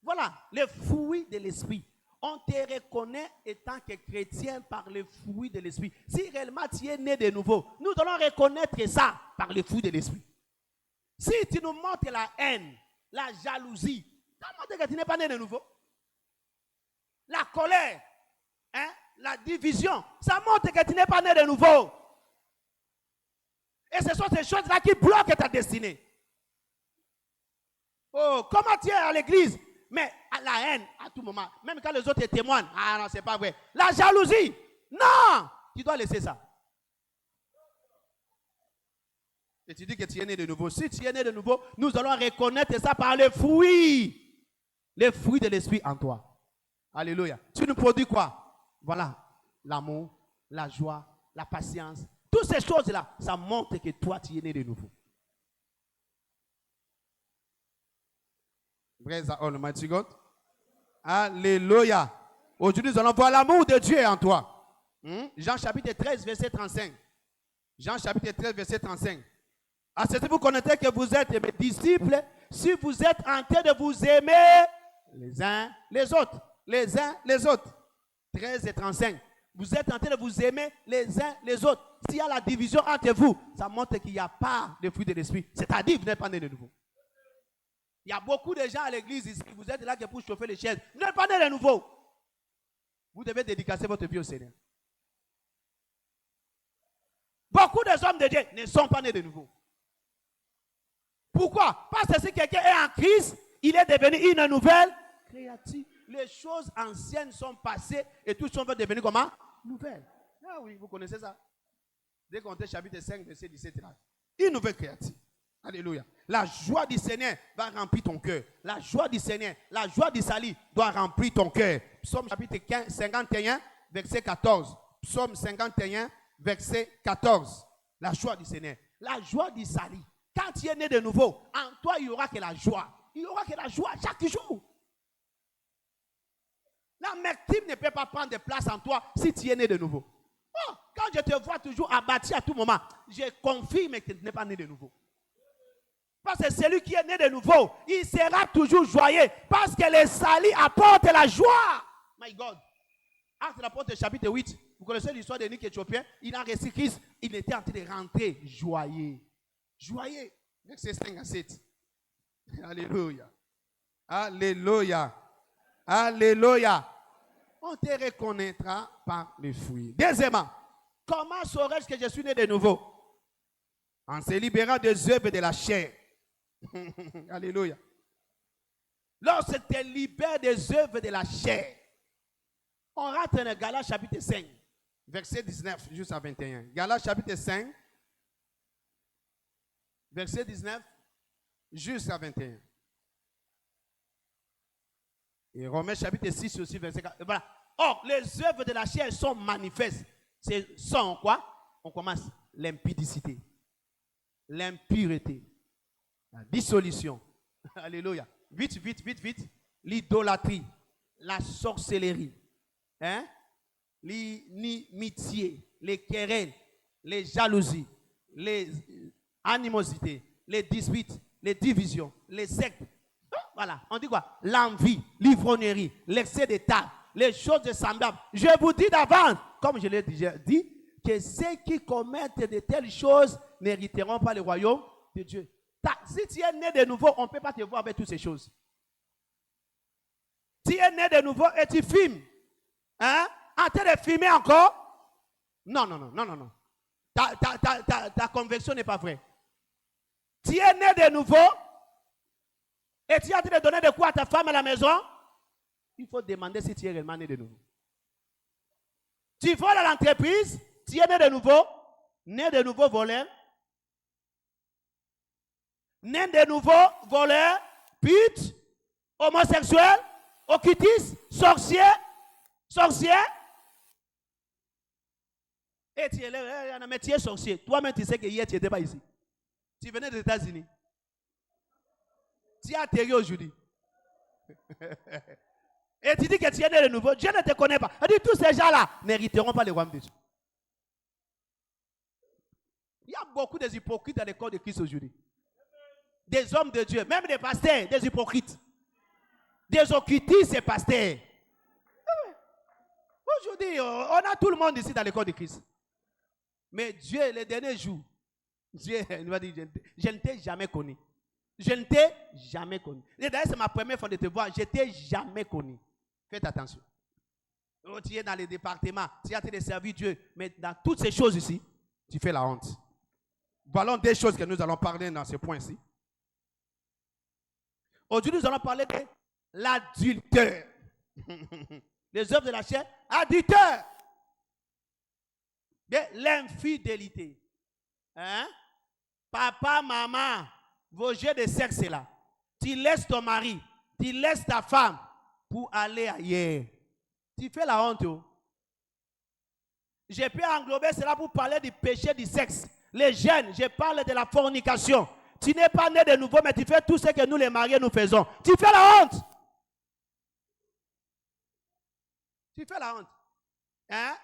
Voilà, les fruits de l'esprit. On te reconnaît étant que chrétien par les fruits de l'esprit. Si réellement tu es né de nouveau, nous allons reconnaître ça par les fruits de l'esprit. Si tu nous montres la haine, la jalousie, ça montre que tu n'es pas né de nouveau. La colère, la division, ça montre que tu n'es pas né de nouveau. Et ce sont ces choses-là qui bloquent ta destinée. Oh, comment tu es à l'église, mais à la haine à tout moment, même quand les autres témoignent, ah non, c'est pas vrai. La jalousie, non, tu dois laisser ça. Et tu dis que tu es né de nouveau. Si tu es né de nouveau, nous allons reconnaître ça par les fruits de l'esprit en toi. Alléluia. Tu nous produis quoi? Voilà, l'amour, la joie, la patience. Toutes ces choses-là, ça montre que toi, tu es né de nouveau. Praise the Almighty God. Alléluia. Aujourd'hui, nous allons voir l'amour de Dieu en toi. Jean chapitre 13, verset 35. Jean chapitre 13, verset 35. À ce que vous connaissez que vous êtes mes disciples, si vous êtes en train de vous aimer les uns les autres. Les uns les autres. 13 et 35. Vous êtes en train de vous aimer les uns les autres. S'il y a la division entre vous, ça montre qu'il n'y a pas de fruit de l'esprit. C'est-à-dire que vous n'êtes pas né de nouveau. Il y a beaucoup de gens à l'église ici. Vous êtes là pour chauffer les chaises. Vous n'êtes pas né de nouveau. Vous devez dédicacer votre vie au Seigneur. Beaucoup des hommes de Dieu ne sont pas nés de nouveau. Pourquoi? Parce que si quelqu'un est en Christ, il est devenu une nouvelle créature. Les choses anciennes sont passées et tout sont devenues comment? Nouvelles. Ah oui, vous connaissez ça. Dès qu'on est chapitre 5, verset 17 là. Une nouvelle créature. Alléluia. La joie du Seigneur va remplir ton cœur. La joie du Seigneur, la joie du salut doit remplir ton cœur. Psaume chapitre 51, verset 14. Psaume 51, verset 14. La joie du Seigneur. La joie du salut. Quand tu es né de nouveau, en toi, il n'y aura que la joie. Il n'y aura que la joie chaque jour. L'amertume ne peut pas prendre de place en toi si tu es né de nouveau. Oh, quand je te vois toujours abattu à tout moment, je confirme que tu n'es pas né de nouveau. Parce que celui qui est né de nouveau, il sera toujours joyeux. Parce que le salut apporte la joie. My God. Acte de l'apôtre chapitre 8. Vous connaissez l'histoire de Nick Éthiopien. Il a reçu Christ. Il était en train de rentrer joyeux. Joyeux. Verset 5 à 7. Alléluia. Alléluia. Alléluia. On te reconnaîtra par les fruits. Deuxièmement, comment saurais-je que je suis né de nouveau? En se libérant des œuvres de la chair. Alléluia. Lorsque tu te libères des œuvres de la chair, on rentre dans Galates chapitre 5, verset 19 jusqu'à 21. Galates chapitre 5, verset 19 jusqu'à 21. Et Romains chapitre 6 aussi, verset 4. Voilà. Or, les œuvres de la chair sont manifestes. Sont quoi? On commence l'impudicité, l'impureté, la dissolution. Alléluia. Vite, vite, vite, vite. L'idolâtrie, la sorcellerie, l'inimitié, les querelles, les jalousies, les animosités, les disputes, les divisions, les sectes. Voilà, on dit quoi? L'envie, l'ivrognerie, l'excès d'état, les choses semblables. Je vous dis d'avance, comme je l'ai déjà dit, que ceux qui commettent de telles choses n'hériteront pas le royaume de Dieu. Si tu es né de nouveau, on ne peut pas te voir avec toutes ces choses. Tu es né de nouveau et tu filmes. Hein? En train de filmer encore? Non. Ta conversion n'est pas vraie. Tu es né de nouveau et tu es en train de donner de quoi à ta femme à la maison? Il faut demander si tu es réellement né de nouveau. Tu voles à l'entreprise, tu es né de nouveau voleur. Né de nouveau voleur, pute, homosexuel, occultiste, sorcier. Et tu es là, mais tu es sorcier. Toi-même, tu sais que hier, tu n'étais pas ici. Tu venais des États-Unis. Tu es atterri aujourd'hui. Et tu dis que tu es né de nouveau. Dieu ne te connaît pas. Il dit, tous ces gens-là n'hériteront pas le royaume de Dieu. Il y a beaucoup de hypocrites dans le corps de Christ aujourd'hui. Des hommes de Dieu, même des pasteurs, des hypocrites. Des occultistes et pasteurs. Aujourd'hui, on a tout le monde ici dans le corps de Christ. Mais Dieu, les derniers jours, Dieu nous a dit, je ne t'ai jamais connu. Je ne t'ai jamais connu. Et d'ailleurs, c'est ma première fois de te voir. Je ne t'ai jamais connu. Faites attention. Tu es dans les départements, tu es en train de servir Dieu. Mais dans toutes ces choses ici, tu fais la honte. Voilà des choses que nous allons parler dans ce point-ci. Aujourd'hui, nous allons parler de l'adultère. Les œuvres de la chair, adultère. De l'infidélité. Hein? Papa, maman, vos jeux de sexe là. Tu laisses ton mari, tu laisses ta femme pour aller ailleurs. Tu fais la honte. Oh. Je peux englober cela pour parler du péché du sexe. Les jeunes, je parle de la fornication. Tu n'es pas né de nouveau, mais tu fais tout ce que nous les mariés nous faisons. Tu fais la honte. Tu fais la honte. Hein?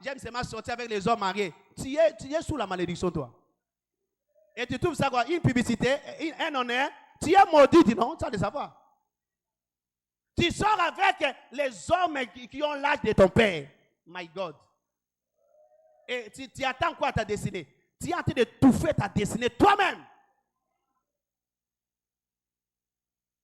J'aime seulement sortir avec les hommes mariés. Tu es sous la malédiction, toi. Et tu trouves ça quoi? Une publicité, un honneur. Tu es maudit, non? Tu as de savoir. Tu sors avec les hommes qui ont l'âge de ton père. My God. Et tu attends quoi à ta destinée? Tu es en train de touffer ta destinée toi-même.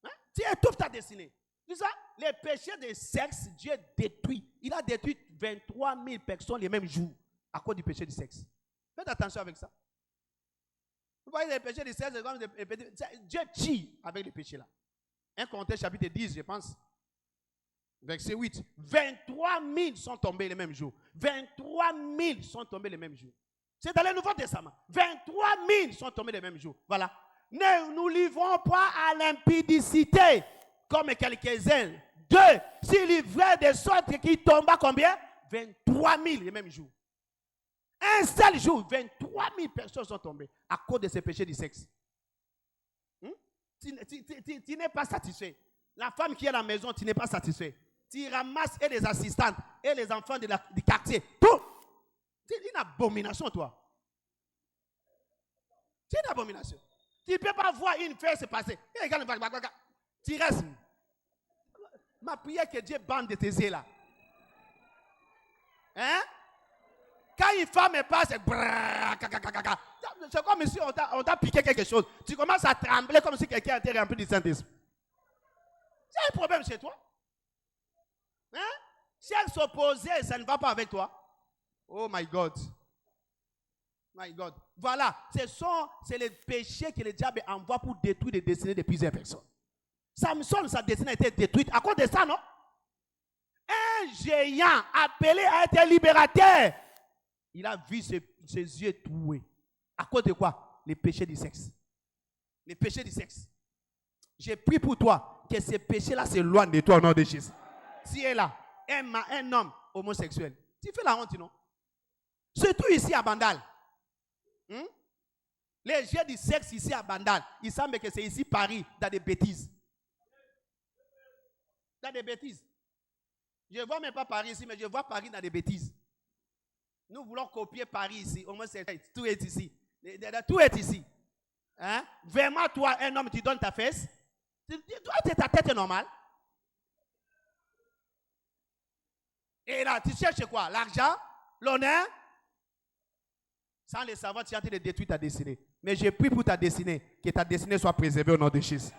Hein? Tu étouffes ta destinée. C'est ça? Les péchés de sexe, Dieu détruit. Il a détruit 23 000 personnes les mêmes jours à cause du péché du sexe. Faites attention avec ça. Vous voyez les péchés du sexe, Dieu tue avec les péchés là. 1 Corinthiens chapitre 10, je pense. Verset 8. 23 000 sont tombés les mêmes jours. 23 000 sont tombés les mêmes jours. C'est dans le Nouveau Testament. 23 000 sont tombés les mêmes jours. Voilà. Ne nous livrons pas à l'impudicité comme quelques-uns. Deux, s'ils livraient des sortes qui tombent à combien? 23 000 les mêmes jours. Un seul jour, 23 000 personnes sont tombées à cause de ces péchés du sexe. Tu n'es pas satisfait. La femme qui est à la maison, tu n'es pas satisfait. Tu ramasses et les assistantes et les enfants du quartier. Tout. C'est une abomination, toi. C'est une abomination. Tu ne peux pas voir une fête se passer. Tu restes. Ma prière que Dieu bande de tes yeux là. Hein? Quand une femme passe, c'est comme si on t'a piqué quelque chose. Tu commences à trembler comme si quelqu'un était rempli du Saint-Esprit. C'est un problème chez toi. Hein? Si elle s'opposait, ça ne va pas avec toi. Oh my God. My God. Voilà, c'est le péché que le diable envoie pour détruire les destinées de plusieurs personnes. Samson, sa destinée a été détruite à cause de ça, non? Un géant appelé à être libérateur. Il a vu ses yeux troués. À cause de quoi? Les péchés du sexe. Les péchés du sexe. J'ai pris pour toi que ces péchés-là s'éloignent de toi au nom de Jésus. Si elle est là, un homme homosexuel, tu fais la honte, non? Surtout ici à Bandal. Les jeux du sexe ici à Bandal, il semble que c'est ici Paris, dans des bêtises. Dans des bêtises. Je ne vois même pas Paris ici, mais je vois Paris dans des bêtises. Nous voulons copier Paris ici. Homosexuel, tout est ici. Tout est ici. Hein? Vraiment, toi, un homme, tu donnes ta fesse. Toi, ta tête est normale. Et là, tu cherches quoi? L'argent, l'honneur. Sans le savoir, tu es en train de détruire ta destinée. Mais je prie pour ta destinée, que ta destinée soit préservée au nom de Jésus.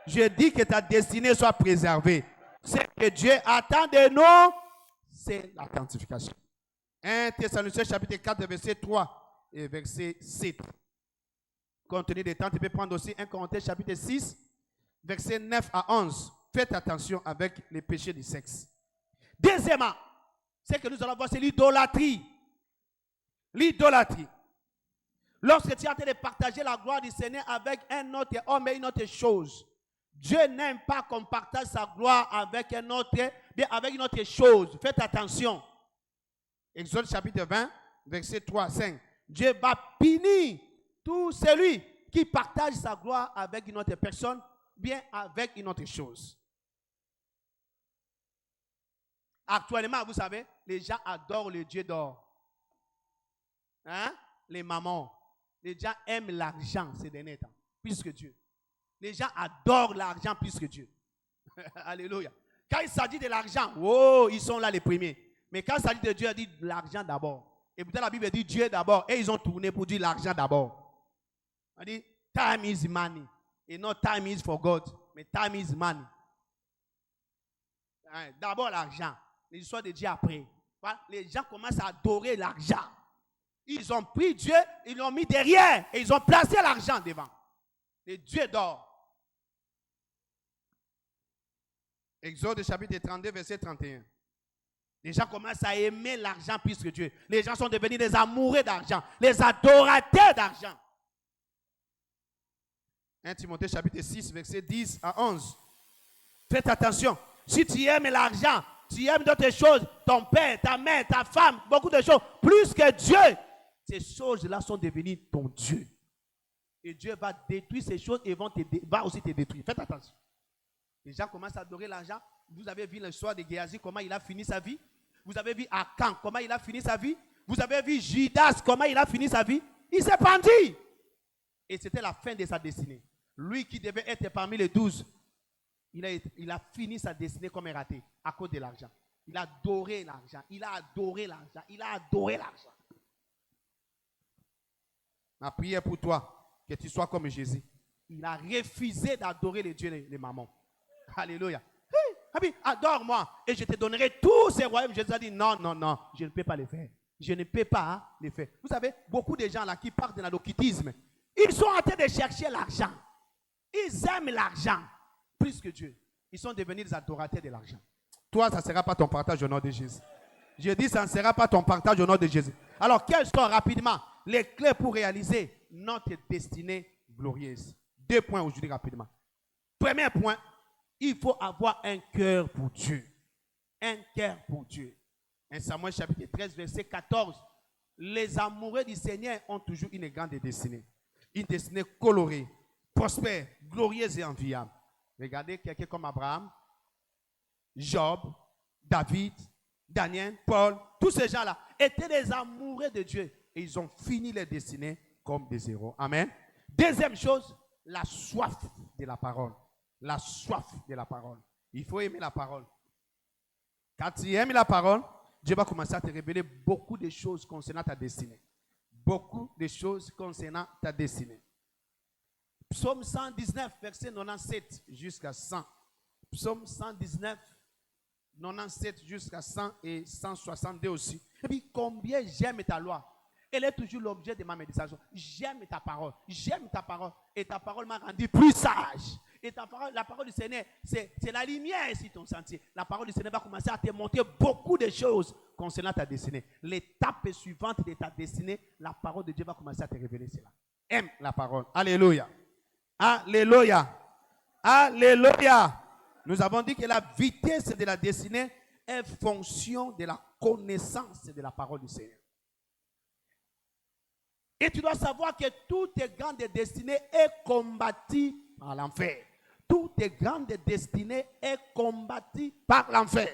Je dis que ta destinée soit préservée. Ce que Dieu attend de nous, c'est l'authentification. 1 Thessaloniciens chapitre 4, verset 3 et verset 7. Compte tenu des temps, tu peux prendre aussi 1 Corinthiens chapitre 6, verset 9 à 11. Faites attention avec les péchés du sexe. Deuxièmement, ce que nous allons voir, c'est l'idolâtrie. L'idolâtrie. Lorsque tu es en train de partager la gloire du Seigneur avec un autre homme et une autre chose, Dieu n'aime pas qu'on partage sa gloire avec un autre, bien avec une autre chose. Faites attention. Exode chapitre 20, verset 3 à 5. Dieu va punir tout celui qui partage sa gloire avec une autre personne, bien avec une autre chose. Actuellement, vous savez, les gens adorent le Dieu d'or. Hein? Les mamans. Les gens aiment l'argent ces derniers temps, plus que Dieu. Les gens adorent l'argent plus que Dieu. Alléluia. Quand il s'agit de l'argent, oh, ils sont là les premiers. Mais quand il s'agit de Dieu, il dit l'argent d'abord. Et pourtant la Bible dit Dieu d'abord. Et ils ont tourné pour dire l'argent d'abord. On dit time is money. Et not time is for God. Mais time is money. Hein, d'abord l'argent. Les histoires de Dieu après. Voilà, les gens commencent à adorer l'argent. Ils ont pris Dieu, ils l'ont mis derrière. Et ils ont placé l'argent devant. Le Dieu d'or. Exode chapitre 32, verset 31. Les gens commencent à aimer l'argent plus que Dieu. Les gens sont devenus des amoureux d'argent, les adorateurs d'argent. 1 Timothée chapitre 6, verset 10 à 11. Faites attention. Si tu aimes l'argent, tu aimes d'autres choses, ton père, ta mère, ta femme, beaucoup de choses, plus que Dieu, ces choses-là sont devenues ton Dieu. Et Dieu va détruire ces choses et va aussi te détruire. Faites attention. Les gens commencent à adorer l'argent. Vous avez vu l'histoire de Géasi, comment il a fini sa vie. Vous avez vu Akan, comment il a fini sa vie. Vous avez vu Judas, comment il a fini sa vie. Il s'est pendu. Et c'était la fin de sa destinée. Lui qui devait être parmi les 12, il a fini sa destinée comme un raté à cause de l'argent. Il a adoré l'argent. Il a adoré l'argent. Il a adoré l'argent. Ma prière pour toi, que tu sois comme Jésus. Il a refusé d'adorer les dieux, les mamans. Alléluia. Hey, adore-moi et je te donnerai tous ces royaumes. Jésus a dit non, non, non, je ne peux pas les faire. Je ne peux pas les faire. Vous savez, beaucoup de gens là qui partent de l'adochisme, ils sont en train de chercher l'argent. Ils aiment l'argent plus que Dieu. Ils sont devenus des adorateurs de l'argent. Toi, ça ne sera pas ton partage au nom de Jésus. Je dis, ça ne sera pas ton partage au nom de Jésus. Alors, quelles sont rapidement les clés pour réaliser notre destinée glorieuse? 2 points aujourd'hui rapidement. Premier point, il faut avoir un cœur pour Dieu. Un cœur pour Dieu. 1 Samuel chapitre 13, verset 14. Les amoureux du Seigneur ont toujours une grande destinée. Une destinée colorée, prospère, glorieuse et enviable. Regardez quelqu'un comme Abraham, Job, David, Daniel, Paul, tous ces gens-là étaient des amoureux de Dieu. Et ils ont fini leur destinée comme des héros. Amen. Deuxième chose, la soif de la parole. La soif de la parole. Il faut aimer la parole. Quand tu aimes la parole, Dieu va commencer à te révéler beaucoup de choses concernant ta destinée. Beaucoup de choses concernant ta destinée. Psaume 119, verset 97 jusqu'à 100. Psaume 119, 97 jusqu'à 100 et 162 aussi. Et puis, combien j'aime ta loi. Elle est toujours l'objet de ma méditation. J'aime ta parole. J'aime ta parole. Et ta parole m'a rendu plus sage. Et ta parole, la parole du Seigneur, c'est la lumière sur ton sentier. La parole du Seigneur va commencer à te montrer beaucoup de choses concernant ta destinée. L'étape suivante de ta destinée, la parole de Dieu va commencer à te révéler cela. Aime la parole. Alléluia. Alléluia. Alléluia. Nous avons dit que la vitesse de la destinée est fonction de la connaissance de la parole du Seigneur. Et tu dois savoir que toute grande destinée est combattue par l'enfer. Toute grande destinée est combattue par l'enfer.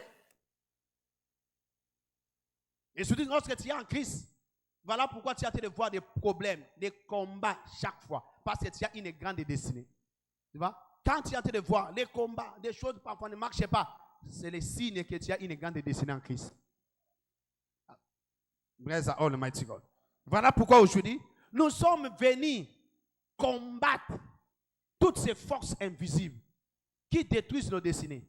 Et surtout lorsque tu es en Christ, voilà pourquoi tu as de voir des problèmes, des combats chaque fois. Parce que tu as une grande destinée. Tu vois? Quand tu as de voir les combats, des choses parfois ne marchent pas, c'est le signe que tu as une grande destinée en Christ. Praise the Almighty God. Voilà pourquoi aujourd'hui, nous sommes venus combattre toutes ces forces invisibles qui détruisent nos destinées.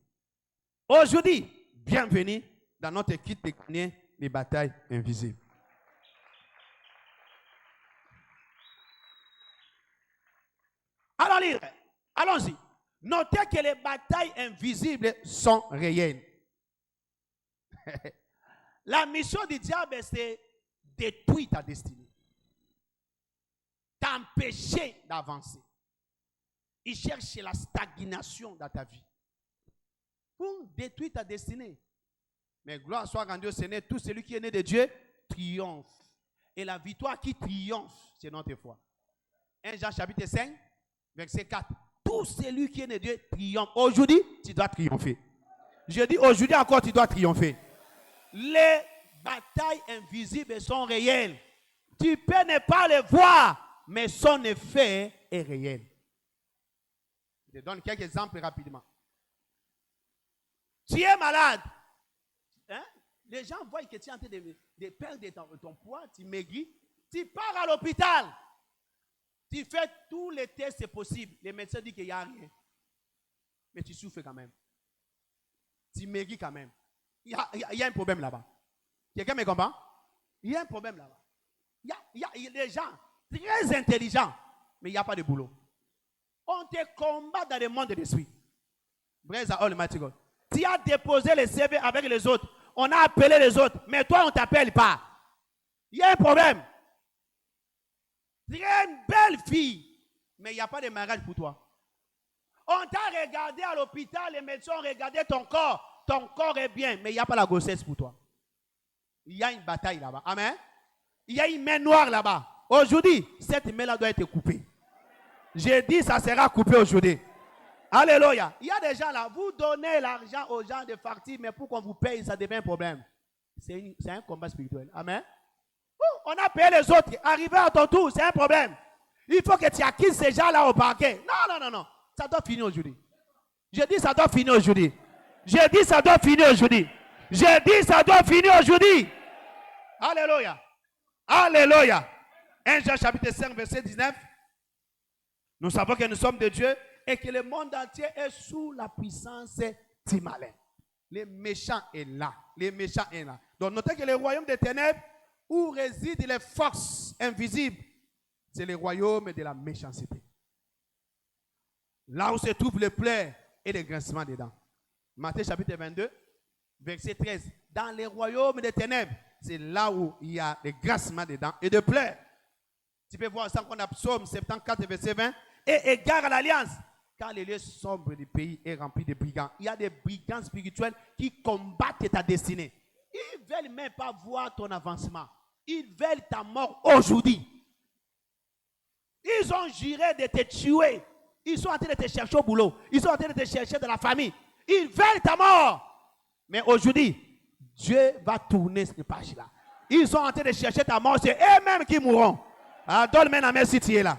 Aujourd'hui, bienvenue dans notre kit de gagner les batailles invisibles. Alors, allons-y. Notez que les batailles invisibles sont réelles. La mission du diable, c'est détruire ta destinée. T'empêcher d'avancer. Il cherche la stagnation dans ta vie. Pour détruire ta destinée. Mais gloire soit rendue au Seigneur, tout celui qui est né de Dieu triomphe. Et la victoire qui triomphe, c'est notre foi. 1 Jean chapitre 5, verset 4. Tout celui qui est né de Dieu triomphe. Aujourd'hui, tu dois triompher. Je dis aujourd'hui encore, tu dois triompher. Les batailles invisibles sont réelles. Tu peux ne pas les voir, mais son effet est réel. Je donne quelques exemples rapidement. Tu es malade. Hein? Les gens voient que tu es en train de perdre ton poids, tu maigris. Tu pars à l'hôpital. Tu fais tous les tests possibles. Les médecins disent qu'il n'y a rien. Mais tu souffres quand même. Tu maigris quand même. Il y a un problème là-bas. Quelqu'un me comprend? Il y a un problème là-bas. Il y a des gens très intelligents, mais il n'y a pas de boulot. On te combat dans le monde de l'esprit. Praise the Almighty God. Tu as déposé les CV avec les autres. On a appelé les autres, mais toi, on ne t'appelle pas. Il y a un problème. Tu es une belle fille, mais il n'y a pas de mariage pour toi. On t'a regardé à l'hôpital, les médecins ont regardé ton corps. Ton corps est bien, mais il n'y a pas la grossesse pour toi. Il y a une bataille là-bas. Amen. Il y a une main noire là-bas. Aujourd'hui, cette main-là doit être coupée. J'ai dit, ça sera coupé aujourd'hui. Alléluia. Il y a des gens là, vous donnez l'argent aux gens de partir, mais pour qu'on vous paye, ça devient un problème. C'est un combat spirituel. Amen. On a payé les autres. Arrivé à ton tour, c'est un problème. Il faut que tu acquittes ces gens-là au parquet. Non. Ça doit finir aujourd'hui. Je dis, ça doit finir aujourd'hui. Je dis, ça doit finir aujourd'hui. Je dis, ça doit finir aujourd'hui. Alléluia. Alléluia. 1 Jean chapitre 5, verset 19. Nous savons que nous sommes de Dieu et que le monde entier est sous la puissance du malin. Les méchants est là. Les méchants est là. Donc notez que le royaume des ténèbres où résident les forces invisibles, c'est le royaume de la méchanceté. Là où se trouvent les plaies et les grincements des dents. Matthieu chapitre 22, verset 13. Dans les royaumes des ténèbres, c'est là où il y a des grincements des dents et des plaies. Tu peux voir ça qu'on a Psaume 74, verset 20. Et égard à l'alliance, car le lieu sombre du pays est rempli de brigands. Il y a des brigands spirituels qui combattent ta destinée. Ils ne veulent même pas voir ton avancement. Ils veulent ta mort aujourd'hui. Ils ont juré de te tuer. Ils sont en train de te chercher au boulot. Ils sont en train de te chercher dans la famille. Ils veulent ta mort. Mais aujourd'hui, Dieu va tourner cette page-là. Ils sont en train de chercher ta mort. C'est eux-mêmes qui mourront. Donne-moi la main si tu es là.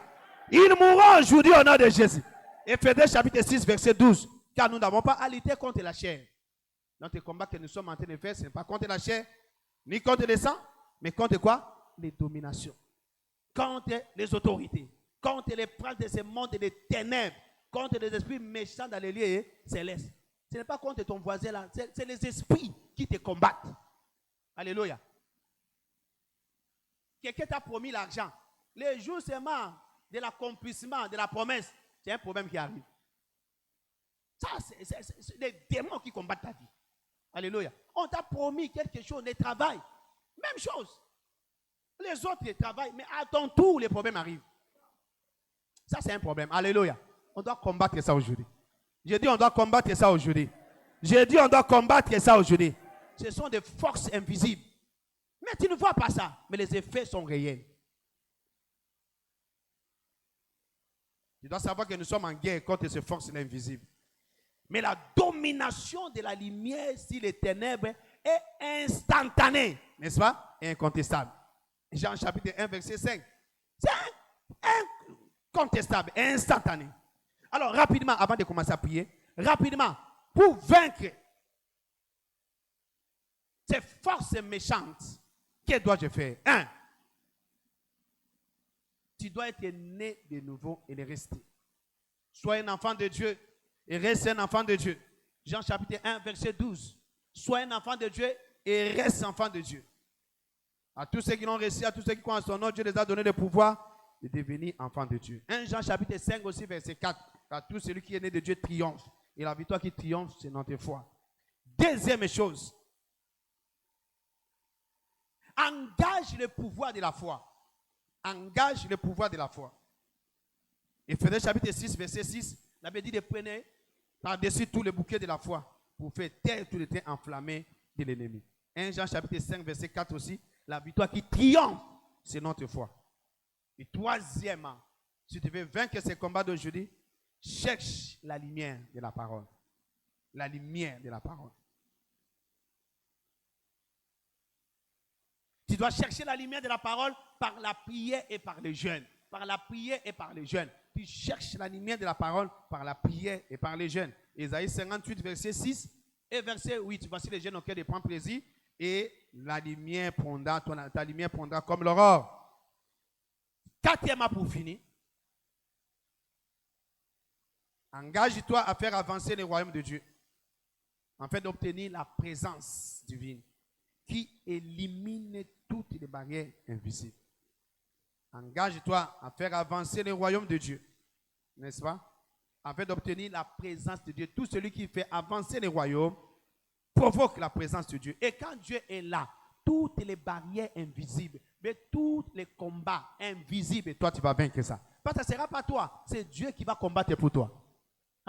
Ils mourront aujourd'hui au nom de Jésus. Éphésiens chapitre 6, verset 12. Car nous n'avons pas à lutter contre la chair. Notre combat que nous sommes en train de faire, ce n'est pas contre la chair, ni contre le sang, mais contre quoi? Les dominations. Contre les autorités. Contre les princes de ce monde et des ténèbres. Contre les esprits méchants dans les lieux célestes. Ce n'est pas contre ton voisin là. C'est les esprits qui te combattent. Alléluia. Quelqu'un t'a promis l'argent. Les jours seulement de l'accomplissement de la promesse, c'est un problème qui arrive. Ça, c'est les démons qui combattent ta vie. Alléluia. On t'a promis quelque chose, les travail. Même chose. Les autres les travaillent, mais à ton tour, les problèmes arrivent. Ça, c'est un problème. Alléluia. On doit combattre ça aujourd'hui. J'ai dit, on doit combattre ça aujourd'hui. J'ai dit, on doit combattre ça aujourd'hui. Ce sont des forces invisibles. Mais tu ne vois pas ça. Mais les effets sont réels. Tu dois savoir que nous sommes en guerre contre ces forces invisibles. Mais la domination de la lumière sur les ténèbres est instantanée. N'est-ce pas? Et incontestable. Jean chapitre 1, verset 5. C'est incontestable, instantané. Alors, rapidement, avant de commencer à prier, rapidement, pour vaincre ces forces méchantes, Que dois-je faire? 1. Tu dois être né de nouveau et de rester. Sois un enfant de Dieu et reste un enfant de Dieu. Jean chapitre 1, verset 12. Sois un enfant de Dieu et reste enfant de Dieu. À tous ceux qui l'ont reçu, à tous ceux qui croient en son nom, Dieu les a donné le pouvoir de devenir enfants de Dieu. 1 Jean chapitre 5 aussi, verset 4. Car tout celui qui est né de Dieu triomphe. Et la victoire qui triomphe, c'est notre foi. Deuxième chose. Engage le pouvoir de la foi. Engage le pouvoir de la foi. Éphésiens chapitre 6, verset 6, la Bible dit de prendre par-dessus tout le bouquet de la foi pour faire taire tout le train enflammé de l'ennemi. 1 Jean chapitre 5, verset 4 aussi, la victoire qui triomphe, c'est notre foi. Et troisièmement, si tu veux vaincre ces combats d'aujourd'hui, cherche la lumière de la parole. La lumière de la parole. Tu dois chercher la lumière de la parole par la prière et par les jeûnes. Par la prière et par les jeûnes. Tu cherches la lumière de la parole par la prière et par les jeûnes. Ésaïe 58, verset 6 et verset 8. Voici les jeûnes auxquels ils prennent plaisir et la lumière prendra, ta lumière prendra comme l'aurore. Quatrièmement, pour finir, engage-toi à faire avancer le royaume de Dieu afin d'obtenir la présence divine qui élimine toutes les barrières invisibles. Engage-toi à faire avancer le royaume de Dieu, n'est-ce pas? Afin d'obtenir la présence de Dieu. Tout celui qui fait avancer le royaume provoque la présence de Dieu. Et quand Dieu est là, toutes les barrières invisibles, mais tous les combats invisibles, et toi tu vas vaincre ça. Parce que ce ne sera pas toi, c'est Dieu qui va combattre pour toi.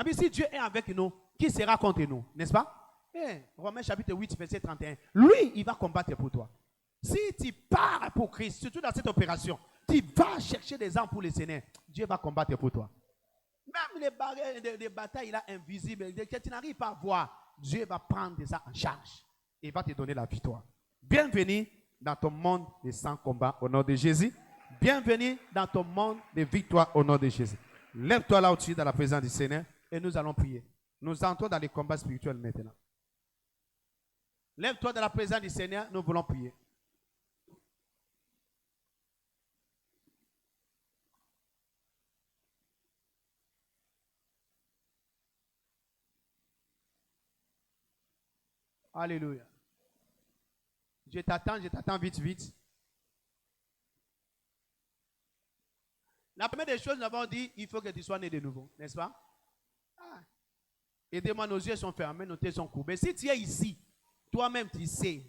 Mais si Dieu est avec nous, qui sera contre nous, n'est-ce pas? Romains chapitre 8, verset 31. Lui, il va combattre pour toi. Si tu pars pour Christ, surtout dans cette opération, tu vas chercher des armes pour le Seigneur, Dieu va combattre pour toi. Même les barrières, les batailles là, invisibles, que tu n'arrives pas à voir, Dieu va prendre ça en charge et va te donner la victoire. Bienvenue dans ton monde de sans combat au nom de Jésus. Bienvenue dans ton monde de victoire au nom de Jésus. Lève-toi là au-dessus dans la présence du Seigneur et nous allons prier. Nous entrons dans les combats spirituels maintenant. Lève-toi dans la présence du Seigneur, nous voulons prier. Alléluia. Je t'attends vite, vite. La première des choses, nous avons dit, il faut que tu sois né de nouveau, n'est-ce pas? Aidez-moi, nos yeux sont fermés, nos têtes sont courbées. Si tu es ici, toi-même tu sais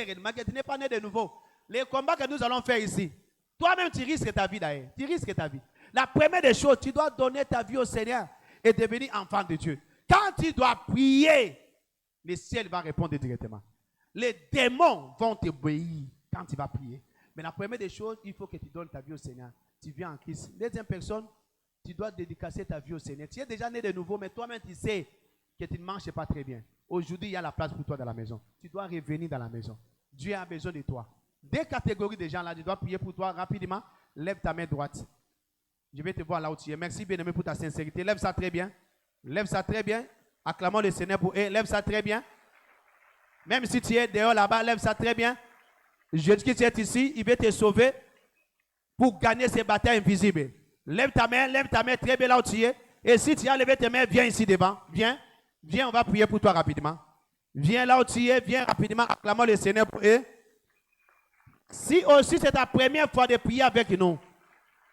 réellement que tu n'es pas né de nouveau. Les combats que nous allons faire ici, toi-même tu risques ta vie d'ailleurs. Tu risques ta vie. La première des choses, tu dois donner ta vie au Seigneur et devenir enfant de Dieu. Quand tu dois prier, le ciel va répondre directement. Les démons vont t'obéir quand tu vas prier. Mais la première des choses, il faut que tu donnes ta vie au Seigneur. Tu viens en Christ. Deuxième personne, tu dois dédicacer ta vie au Seigneur. Tu es déjà né de nouveau, mais toi-même tu sais que tu ne manges pas très bien. Aujourd'hui, il y a la place pour toi dans la maison. Tu dois revenir dans la maison. Dieu a besoin de toi. Deux catégories de gens là, je dois prier pour toi rapidement. Lève ta main droite. Je vais te voir là où tu es. Merci bien-aimé pour ta sincérité. Lève ça très bien. Lève ça très bien. Acclamons le Seigneur pour eux. Lève ça très bien. Même si tu es dehors là-bas, lève ça très bien. Jésus qui est ici, il veut te sauver pour gagner ces batailles invisibles. Lève ta main très bien là où tu es. Et si tu as levé tes mains, viens ici devant. Viens, on va prier pour toi rapidement. Viens là où tu es, viens rapidement. Acclamons le Seigneur pour eux. Si aussi c'est ta première fois de prier avec nous,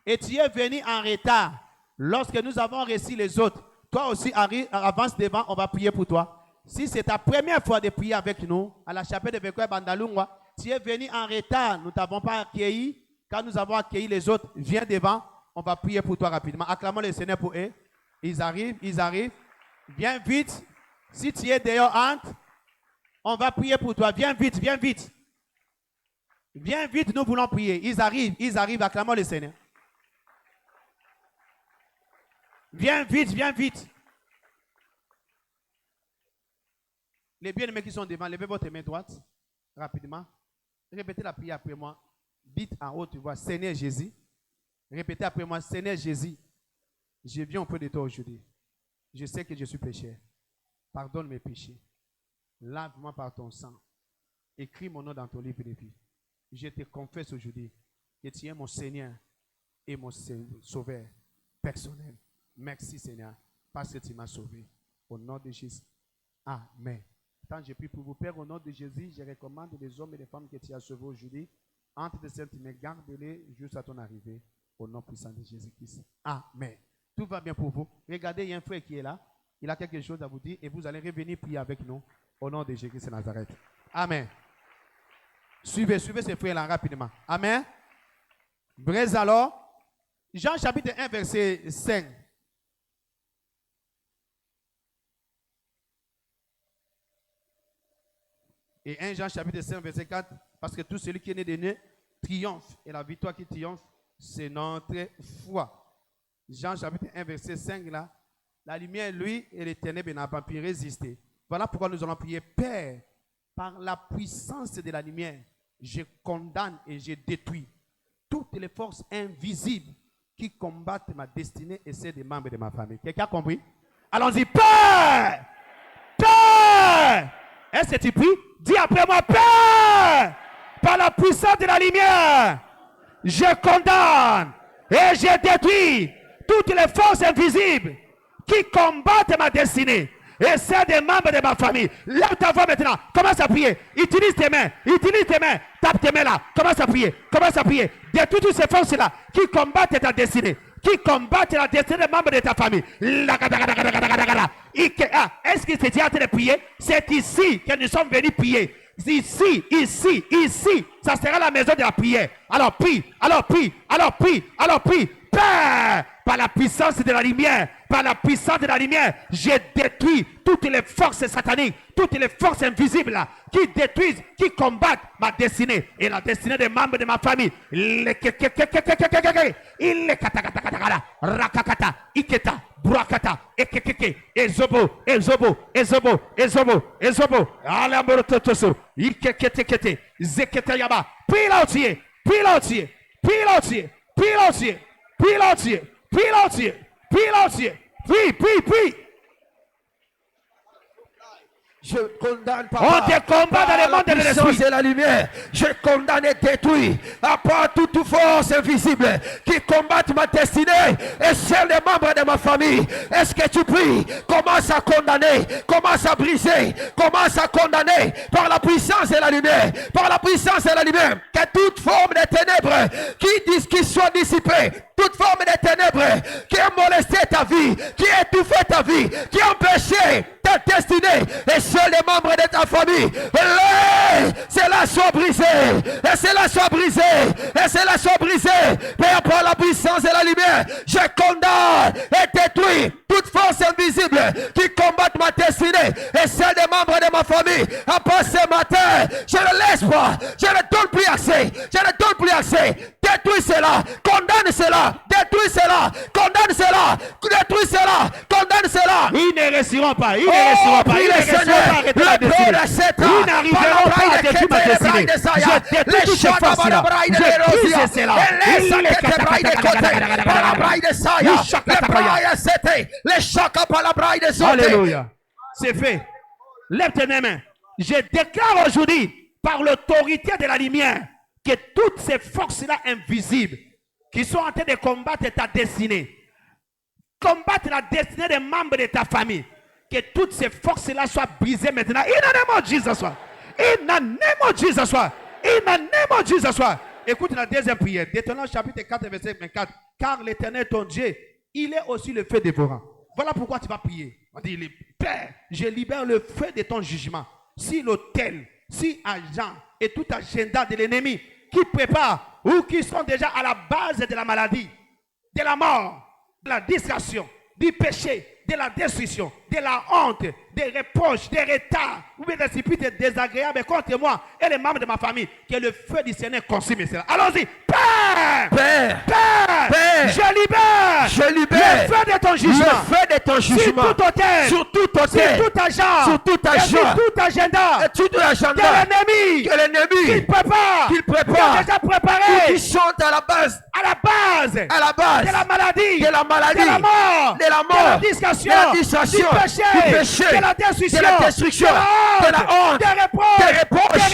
et tu es venu en retard, lorsque nous avons reçu les autres, toi aussi avance devant, on va prier pour toi. Si c'est ta première fois de prier avec nous, à la chapelle de Bekoe Bandalungwa, tu es venu en retard, nous ne t'avons pas accueilli. Quand nous avons accueilli les autres, viens devant, on va prier pour toi rapidement. Acclamons le Seigneur pour eux. Ils arrivent. Viens vite. Si tu es dehors, entre. On va prier pour toi. Viens vite. Viens vite, nous voulons prier. Ils arrivent. Acclamons le Seigneur. Viens vite. Les bien-aimés qui sont devant, levez votre main droite rapidement. Répétez la prière après moi. Dites en haut, tu vois, Seigneur Jésus. Répétez après moi, Seigneur Jésus. Je viens auprès de toi aujourd'hui. Je sais que je suis pécheur. Pardonne mes péchés. Lave-moi par ton sang. Écris mon nom dans ton livre de vie. je te confesse aujourd'hui que tu es mon Seigneur et mon Sauveur personnel. Merci Seigneur, parce que tu m'as sauvé. Au nom de Jésus. Amen. Tant je prie pour vous, Père, au nom de Jésus, je recommande les hommes et les femmes que tu as sauvés aujourd'hui. Entre tes saintes mains, garde-les jusqu'à ton arrivée. Au nom puissant de Jésus-Christ. Amen. Tout va bien pour vous. Regardez, il y a un frère qui est là. Il a quelque chose à vous dire et vous allez revenir prier avec nous. Au nom de Jésus-Christ de Nazareth. Amen. Suivez ce frère-là rapidement. Amen. Braise alors. Jean chapitre 1, verset 5. Et 1 Jean chapitre 5, verset 4. Parce que tout celui qui est né de né triomphe. Et la victoire qui triomphe, c'est notre foi. Jean chapitre 1, verset 5 là. La lumière, lui, et les ténèbres n'ont pas pu résister. Voilà pourquoi nous allons prier. Père, par la puissance de la lumière, je condamne et je détruis toutes les forces invisibles qui combattent ma destinée et celle des membres de ma famille. Quelqu'un a compris? Allons-y. Père! Père! Est-ce que tu pries? Dis après moi, Père! Par la puissance de la lumière, je condamne et je détruis toutes les forces invisibles qui combattent ma destinée et celle des membres de ma famille. Lève ta voix maintenant. Commence à prier. Utilise tes mains. Utilise tes mains. Tape tes mains là. Commence à prier. Commence à prier. Détruis toutes ces forces-là qui combattent ta destinée. Qui combattent la destinée des membres de ta famille. Est-ce que c'est déjà en train de prier? C'est ici que nous sommes venus prier. Ici, ici, ici. Ça sera la maison de la prière. Alors prie. Alors prie. Alors prie. Alors prie. Père, par la puissance de la lumière, par la puissance de la lumière, j'ai détruit toutes les forces sataniques, toutes les forces invisibles là, qui détruisent, qui combattent ma destinée et la destinée des membres de ma famille. Rakakata, Iketa, Burakata, Ekekeke, Ezobo, Ezobo, Ezobo, Ezobo, Ezobo, Alamorototoso, Ikekete, Zeketayaba, pilotier, pilotier, pilotier, pilotier. Pilotier, pilotier, pilotier, prie. Je condamne On te combat dans le monde de l'esprit. Et la lumière. Je condamne et détruis à part toute force invisible qui combattent ma destinée et celle des membres de ma famille. Est-ce que tu pries? Commence à condamner, commence à briser, commence à condamner par la puissance de la lumière, par la puissance de la lumière, que toute forme de ténèbres qui soit dissipée, toute forme de ténèbres qui a molesté ta vie, qui a étouffé ta vie, qui a empêché ta destinée et seuls les membres de ta famille, cela soit brisé, et cela soit brisé, et cela soit brisé. Père, par la puissance de la lumière, je condamne et détruis toute force invisible qui combattent ma destinée et celle des membres de ma famille. Après ce matin, je ne laisse pas, je ne donne plus accès, je ne donne plus accès. Détruis cela, condamne cela, détruis cela, condamne cela, détruis cela, condamne cela. Ils ne réussiront pas, ils ne réussiront pas, ils ne réussiront pas à arrêter ma destinée. Ils n'arriveront pas à détruire ma destinée. Je détruis toutes ces forces-là, je brise cela. Alléluia. C'est fait. Lève tes mains. Je déclare aujourd'hui, par l'autorité de la lumière, que toutes ces forces-là invisibles qui sont en train de combattre ta destinée, combattre la destinée des membres de ta famille, que toutes ces forces-là soient brisées maintenant. In the name of Jesus. In the name of Jesus. In the name of Jesus. Écoute la deuxième prière. Deutéronome chapitre 4, verset 24. Car l'Éternel ton Dieu, il est aussi le feu dévorant. Voilà pourquoi tu vas prier. On dit, Père, je libère le feu de ton jugement. Si l'autel, si agent et tout agenda de l'ennemi qui prépare ou qui sont déjà à la base de la maladie, de la mort, de la distraction, du péché, de la destruction, de la honte, des reproches, des retards, ou bien des esprits désagréables contre moi et les membres de ma famille, que le feu du Seigneur consume cela. Allons-y. Père, Père, Père, Père, je libère le feu de ton jugement, le feu de ton jugement, sur tout hôtel, sur tout agent, sur tout agenda, et tout agenda que l'ennemi qu'il prépare préparent, déjà ou préparé qui sont à la base à la base de la maladie, de la mort, de la de la distraction, du péché, de la destruction, de la honte, des reproches,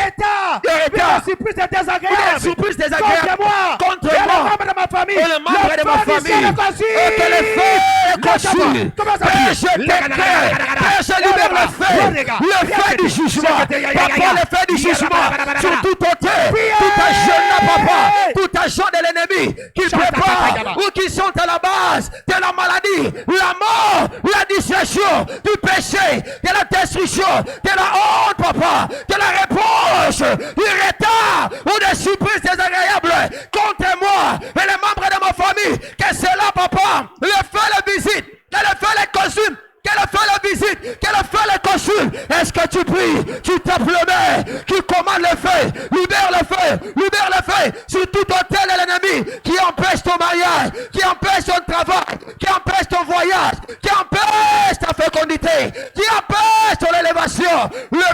de de la surprise désagréable, surprises désagréables contre moi, moi, membres de ma famille, et les membres de ma famille, et que le feu est conçu. Père, je déclare, Père, je libère le feu du jugement, papa, le feu du jugement, sur tout ôté, tout agent, papa, tout agent de l'ennemi, qui prépare, ou qui sont à la base de la maladie, la mort, la distraction, du péché, de la destruction, de la honte, papa, de la reproche, du retard, ou des surprises désagréables contre moi et les membres de ma famille, que cela, papa, le feu le visite, que le feu les consume, que le feu le visite, que le feu les consume. Est-ce que tu pries, tu tapes le main, tu commandes le feu, libère le feu sur tout hôtel de l'ennemi qui empêche ton mariage, qui empêche ton travail, qui empêche ton voyage, qui empêche ta fécondité, qui empêche ton élévation. Le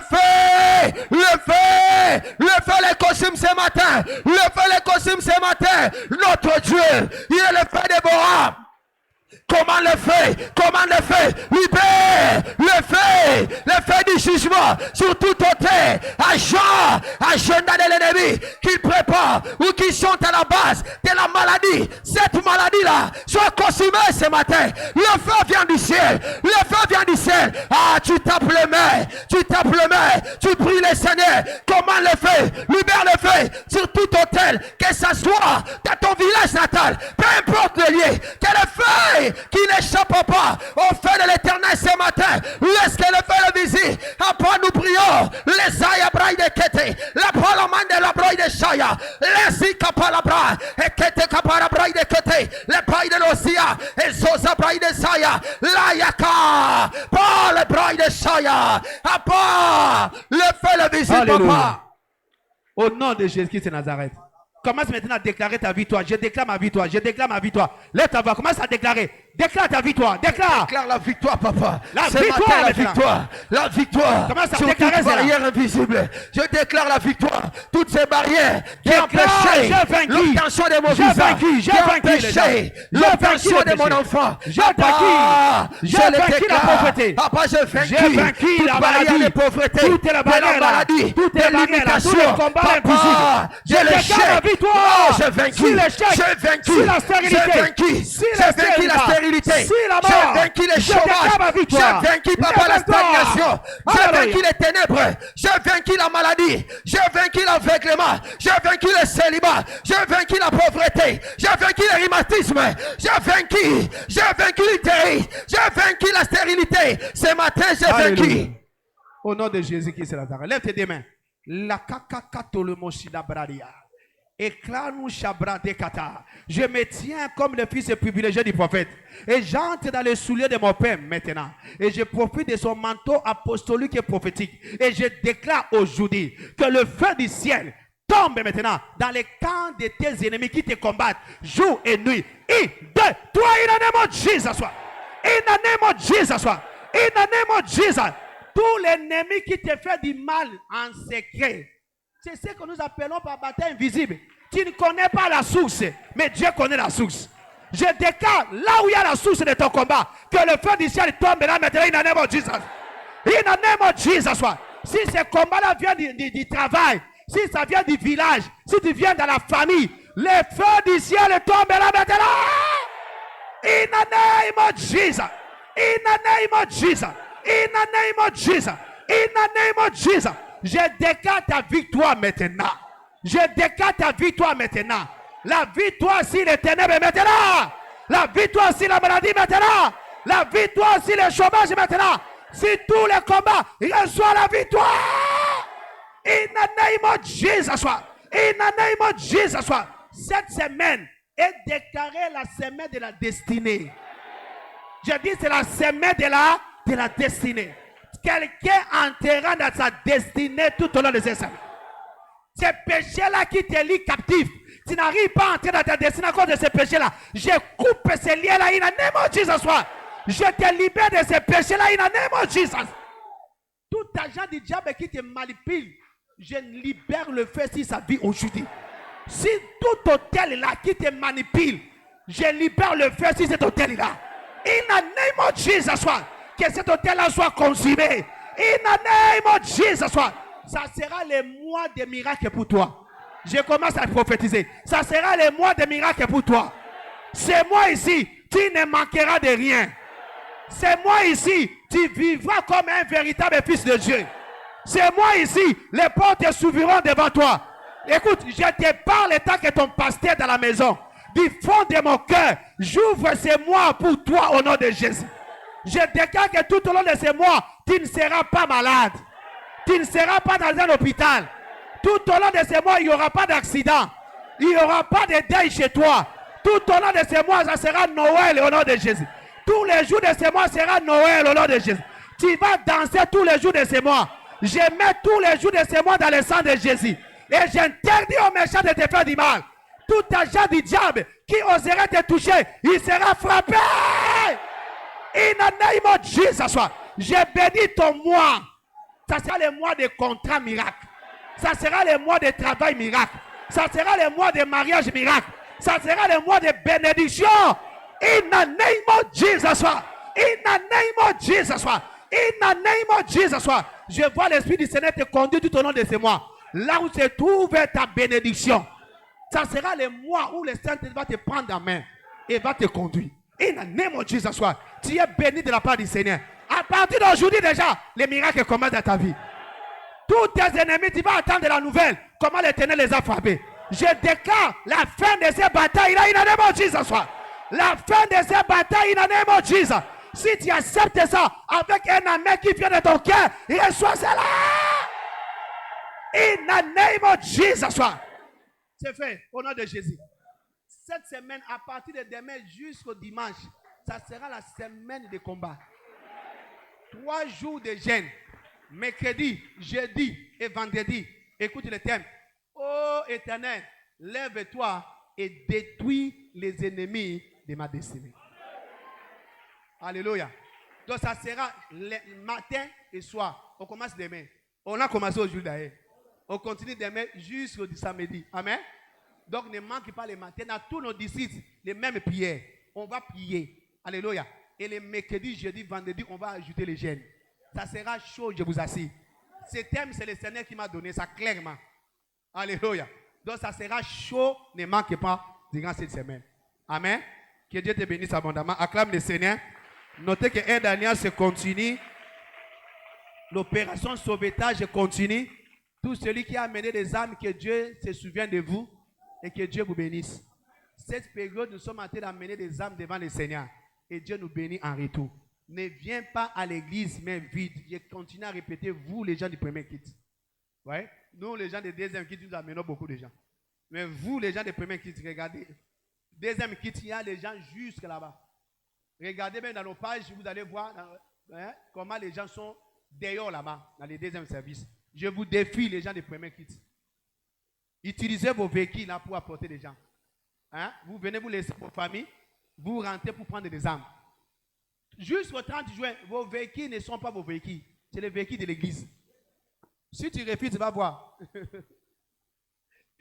feu les consume ce matin, le feu les consume ce matin. Notre Dieu, il est le feu dévorant. Commande le feu, libère le feu du jugement sur tout hôtel, agenda de l'ennemi qui prépare ou qui sont à la base de la maladie. Cette maladie-là soit consumée ce matin. Le feu vient du ciel, Ah, tu tapes les mains, tu pries le Seigneur, commande le feu, libère le feu sur tout hôtel, que ça soit dans ton village natal, peu importe le lieu, que le feu qui n'échappe pas au feu de l'éternel ce matin, laisse que le feu le visite. Après nous prions, les aya braille de kete, la parlement de la braille de chaya, les ikapalabra, et kete kapara braille de kete, les braille de l'osia, et zosa braille de saya, la yaka, par le braille de chaya, après le feu le visite. Alléluia. Papa. Au nom de Jésus-Christ de Nazareth. Commence maintenant à déclarer ta victoire. Je déclare ma victoire. Je déclare ma victoire. Lève ta voix. Commence à déclarer. Déclare ta victoire. Déclare. Déclare la victoire, papa. La Ce victoire, matin, la maintenant. victoire. La victoire. Commence à sur déclarer toute cela. barrière invisible. Je déclare la victoire. Toutes ces barrières qui Déclare, empêchaient j'ai vaincu. l'obtention de mon J'ai visa. vaincu, j'ai Qui vaincu les gens. empêchaient J'ai l'obtention vaincu de le mon péché. enfant. J'ai Papa, vaincu. je J'ai le vaincu la déclare. pauvreté. Papa, j'ai vaincu J'ai vaincu toute la barrière maladie. de pauvreté. Toutes les de barrières la là. maladie. Toutes les de barrières là. limitation. Tous les combats Papa, invisibles. je Je déclare la l'échec. victoire. Oh, j'ai vaincu. Sur l'échec. J'ai vaincu. Sur la stérilité. J'ai vaincu. Sur J'ai la vaincu la stérilité. Sur la mort. J'ai vaincu les Je déclare ma chômages. victoire. J'ai vaincu, papa, la Lève-toi. stagnation. J'ai Alléluia. vaincu les ténèbres. J'ai vaincu la maladie. J'ai vaincu l'aveuglement. J'ai vaincu le célibat. J'ai vaincu la pauvreté. J'ai vaincu le rhumatisme. J'ai vaincu l'utérus. J'ai vaincu la stérilité. Ce matin, j'ai Alléluia. vaincu. Au nom de Jésus-Christ de Nazareth. Lève tes deux mains. La kakakatolomoshida bradia. Éclare-nous chabra dekata. Je me tiens comme le fils privilégié du prophète. Et j'entre dans les souliers de mon père maintenant. Et je profite de son manteau apostolique et prophétique. Et je déclare aujourd'hui que le feu du ciel tombe maintenant dans les camps de tes ennemis qui te combattent jour et nuit. In the name of Jesus. In the name of Jesus. In the name of Jesus. Tout l'ennemi qui te fait du mal en secret. C'est ce que nous appelons par bataille invisible. Tu ne connais pas la source, mais Dieu connaît la source. Je déclare là où il y a la source de ton combat, que le feu du ciel tombe là maintenant. In the name of Jesus. In the name of Jesus. Si ce combat-là vient du travail, si ça vient du village, si tu viens dans la famille, le feu du ciel tombe là maintenant. In the name of Jesus. In the name of Jesus. In the name of Jesus. In the name of Jesus. Je déclare ta victoire maintenant. Je déclare ta victoire maintenant. La victoire sur les ténèbres maintenant. La victoire sur la maladie maintenant. La victoire sur le chômage maintenant. Sur tous les combats, reçois la victoire. In the name of Jesus. In the name of Jesus. Cette semaine est déclarée la semaine de la destinée. Je dis c'est la semaine de la destinée. Quelqu'un entrera dans sa destinée tout au long de ces semaines. Ces péchés-là qui te lient captif, tu n'arrives pas à entrer dans ta destinée à cause de ces péchés-là. Je coupe ces liens-là in the name of Jesus. Je te libère de ces péchés-là in the name of Jesus. Tout agent du diable qui te manipule Je libère le feu sur sa vie aujourd'hui. Si tout hôtel là qui te manipule, je libère le feu sur cet hôtel là. In the name of Jesus, que cet hôtel là soit consumé. In the name of Jesus, ça sera le mois de miracles pour toi. Je commence à prophétiser. Ça sera le mois de miracles pour toi. C'est moi ici, tu ne manqueras de rien. C'est moi ici, tu vivras comme un véritable fils de Dieu. C'est moi ici, les portes s'ouvriront devant toi. Écoute, je te parle tant que ton pasteur dans la maison. Du fond de mon cœur, j'ouvre ces mois pour toi au nom de Jésus. Je déclare que tout au long de ces mois, tu ne seras pas malade. Tu ne seras pas dans un hôpital. Tout au long de ces mois, il n'y aura pas d'accident. Il n'y aura pas de deuil chez toi. Tout au long de ces mois, ça sera Noël au nom de Jésus. Tous les jours de ces mois sera Noël au nom de Jésus. Tu vas danser tous les jours de ces mois. Je mets tous les jours de ces mois dans le sang de Jésus. Et j'interdis aux méchants de te faire du mal. Tout agent du diable qui oserait te toucher, il sera frappé. In the name of Jesus, je bénis ton mois. Ça sera le mois de contrat miracle. Ça sera le mois de travail miracle. Ça sera le mois de mariage miracle. Ça sera le mois de bénédiction. In the name of Jesus. In the name of Jesus. In the name of Jesus. Je vois l'Esprit du Seigneur te conduire tout au long de ces mois. Là où se trouve ta bénédiction. Ça sera le mois où le Saint-Esprit va te prendre en main et va te conduire. In the name of Jesus. Tu es béni de la part du Seigneur. À partir d'aujourd'hui déjà, les miracles commencent dans ta vie. Tous tes ennemis, tu vas attendre la nouvelle. Comment l'Éternel les a frappés. Je déclare la fin de ces batailles là, in the name of Jesus. La fin de ces batailles, in the name of Jesus. Si tu acceptes ça avec un amen qui vient de ton cœur, reçois cela. In the name of Jesus. C'est fait au nom de Jésus. Cette semaine, à partir de demain jusqu'au dimanche, ça sera la semaine de combat. 3 jours de jeûne. Mercredi, jeudi et vendredi. Écoute le thème. Ô Éternel, lève-toi et détruis les ennemis de ma destinée. Alléluia. Donc ça sera le matin et soir. On commence demain. On a commencé aujourd'hui d'ailleurs. On continue demain jusqu'au samedi. Amen. Donc ne manque pas le matin. Dans tous nos disciples, les mêmes prières. On va prier. Alléluia. Et les mercredis, jeudi, vendredi, on va ajouter les jeûnes. Ça sera chaud, je vous assure. Ce thème, c'est le Seigneur qui m'a donné ça clairement. Alléluia. Donc ça sera chaud, ne manque pas durant cette semaine. Amen. Que Dieu te bénisse abondamment. Acclame le Seigneur. Notez que Aide Alliance se continue. L'opération sauvetage continue. Tout celui qui a amené des âmes, que Dieu se souvienne de vous et que Dieu vous bénisse. Cette période, nous sommes en train d'amener des âmes devant le Seigneur. Et Dieu nous bénit en retour. Ne viens pas à l'église, mais vide. Je continue à répéter, vous les gens du premier kit. Ouais? Nous, les gens du deuxième kit, nous amenons beaucoup de gens. Mais vous, les gens du premier kit, regardez. Deuxième kit, il y a des gens jusque là-bas. Regardez bien dans nos pages, vous allez voir comment les gens sont dehors là-bas, dans les deuxièmes services. Je vous défie, les gens du premier kit. Utilisez vos véhicules là pour apporter des gens. Vous venez vous laisser vos familles, vous rentrez pour prendre des âmes. Jusqu'au 30 juin, vos véhicules ne sont pas vos véhicules. C'est les véhicules de l'église. Si tu refuses, tu vas voir.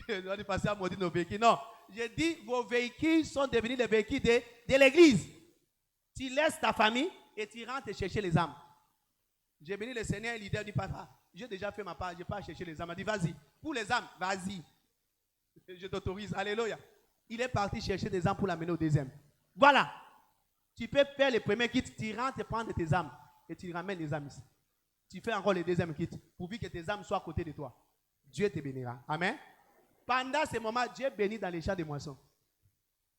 Je dois passer à maudire nos véhicules. Non, je dis, vos véhicules sont devenus les véhicules de l'église. Tu laisses ta famille et tu rentres chercher les âmes. J'ai béni le Seigneur, leader du papa. J'ai déjà fait ma part, je n'ai pas cherché les âmes. Il dit, vas-y. Pour les âmes, vas-y. Je t'autorise. Alléluia. Il est parti chercher des âmes pour l'amener au deuxième. Voilà. Tu peux faire le premier kit, tu rentres et prendre tes âmes et tu ramènes les âmes ici. Tu fais encore le deuxième kit, pourvu que tes âmes soient à côté de toi. Dieu te bénira. Amen. Pendant ce moment, Dieu bénit dans les champs de moissons.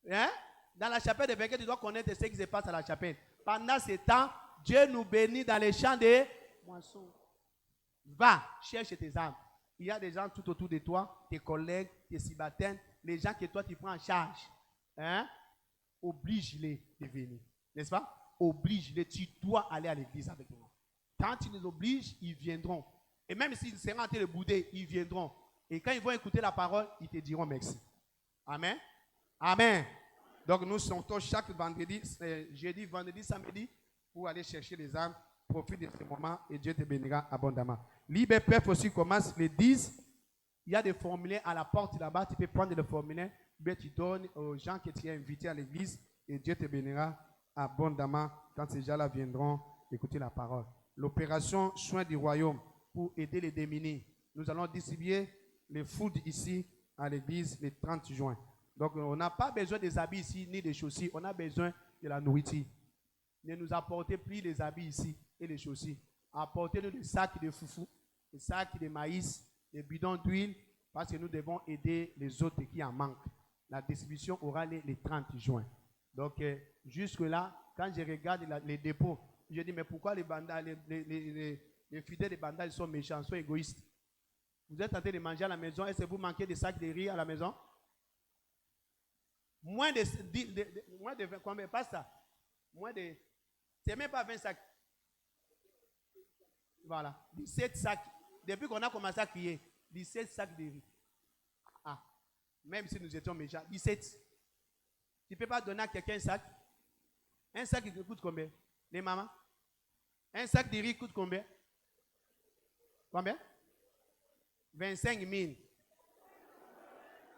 Dans la chapelle de vainqueurs, tu dois connaître ce qui se passe à la chapelle. Pendant ce temps, Dieu nous bénit dans les champs de moissons. Va, cherche tes âmes. Il y a des gens tout autour de toi, tes collègues, tes célibataires, les gens que toi tu prends en charge. Oblige-les de venir. N'est-ce pas? Oblige-les. Tu dois aller à l'église avec moi. Quand tu les obliges, ils viendront. Et même s'ils seront en train de bouder, ils viendront. Et quand ils vont écouter la parole, ils te diront merci. Amen. Amen. Donc nous sortons chaque vendredi, jeudi, vendredi, samedi, pour aller chercher les âmes. profite de ce moment et Dieu te bénira abondamment. L'IBPF aussi commence le 10. Il y a des formulaires à la porte là-bas. Tu peux prendre le formulaire, mais tu donnes aux gens que tu as invités à l'église et Dieu te bénira abondamment quand ces gens-là viendront écouter la parole. L'opération Soins du Royaume pour aider les démunis. Nous allons distribuer les food ici à l'église le 30 juin. Donc, on n'a pas besoin des habits ici ni des chaussures. On a besoin de la nourriture. Ne nous apportez plus les habits ici et les chaussures. Apportez-nous des sacs de foufou, des sacs de maïs, des bidons d'huile, parce que nous devons aider les autres qui en manquent. La distribution aura lieu le 30 juin. Donc, jusque-là, quand je regarde les dépôts, je dis, mais pourquoi les fidèles des bandas sont méchants, sont égoïstes? Vous êtes en train de manger à la maison, est-ce que vous manquez des sacs de riz à la maison? Moins de 20, combien? Pas ça. Moins de, c'est même pas 20 sacs. Voilà, 17 sacs. Depuis qu'on a commencé à crier, 17 sacs de riz. Ah, même si nous étions méchants, 17. Tu ne peux pas donner à quelqu'un un sac? Un sac qui coûte combien? Les mamans? Un sac de riz coûte combien? Combien? 25 000.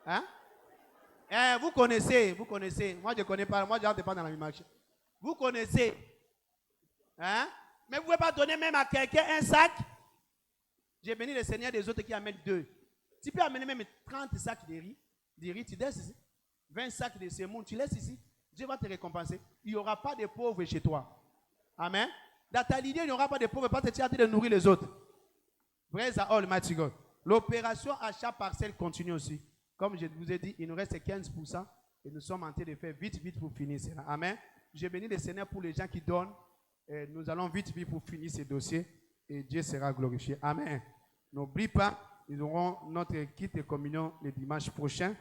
Hein? Vous connaissez. Moi, je ne connais pas. Moi, je n'entre pas dans la même marché. Vous connaissez. Hein? Mais vous ne pouvez pas donner même à quelqu'un un sac. J'ai béni le Seigneur des autres qui amènent 2. Tu peux amener même 30 sacs de riz, tu laisses ici. 20 sacs de semoun, tu laisses ici. Dieu va te récompenser. Il n'y aura pas de pauvres chez toi. Amen. Dans ta lignée, il n'y aura pas de pauvres parce que tu as de nourrir les autres. Praise the Almighty God. L'opération achat parcelle continue aussi. Comme je vous ai dit, il nous reste 15% et nous sommes en train de faire vite pour finir cela. Amen. J'ai béni le Seigneur pour les gens qui donnent. Et nous allons vite pour finir ces dossiers et Dieu sera glorifié. Amen. N'oublie pas, nous aurons notre kit de communion le dimanche prochain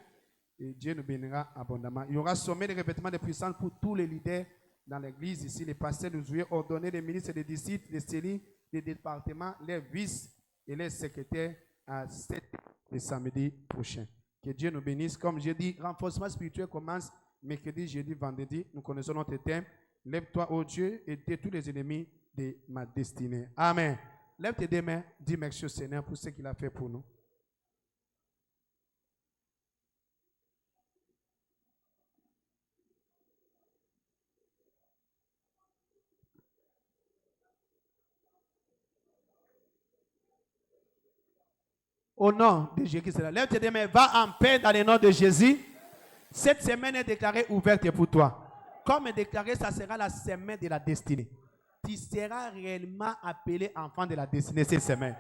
et Dieu nous bénira abondamment. Il y aura sommet de revêtement de puissance pour tous les leaders dans l'église ici, les pasteurs, les ouvriers ordonnés, les ministres, les disciples, les cellules, les départements, les vices et les secrétaires à 7 le samedi prochain. Que Dieu nous bénisse. Comme j'ai dit, renforcement spirituel commence mercredi, jeudi, vendredi. Nous connaissons notre thème. Lève-toi, ô Dieu, et détruis les ennemis de ma destinée. Amen. Lève tes deux mains, dis merci au Seigneur pour ce qu'il a fait pour nous. Au nom de Jésus, lève tes deux mains, va en paix dans le nom de Jésus. Cette semaine est déclarée ouverte pour toi. Comme déclaré, ça sera la semaine de la destinée. Tu seras réellement appelé enfant de la destinée cette semaine.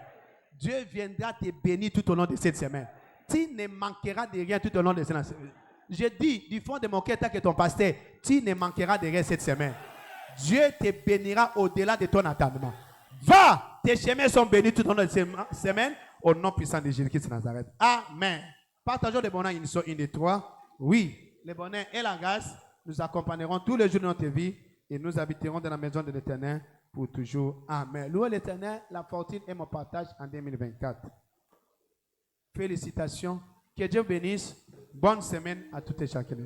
Dieu viendra te bénir tout au long de cette semaine. Tu ne manqueras de rien tout au long de cette semaine. Je dis du fond de mon cœur, que ton pasteur, tu ne manqueras de rien cette semaine. Dieu te bénira au-delà de ton attendement. Va, tes chemins sont bénis tout au long de cette semaine. Au nom puissant de Jésus-Christ de Nazareth. Amen. Partageons les bonheurs, ils sont 1 et 3. Oui, les bonheurs et la grâce nous accompagneront tous les jours de notre vie et nous habiterons dans la maison de l'Éternel pour toujours. Amen. Louez l'Éternel, la fortune et mon partage en 2024. Félicitations. Que Dieu bénisse. Bonne semaine à toutes et chacun.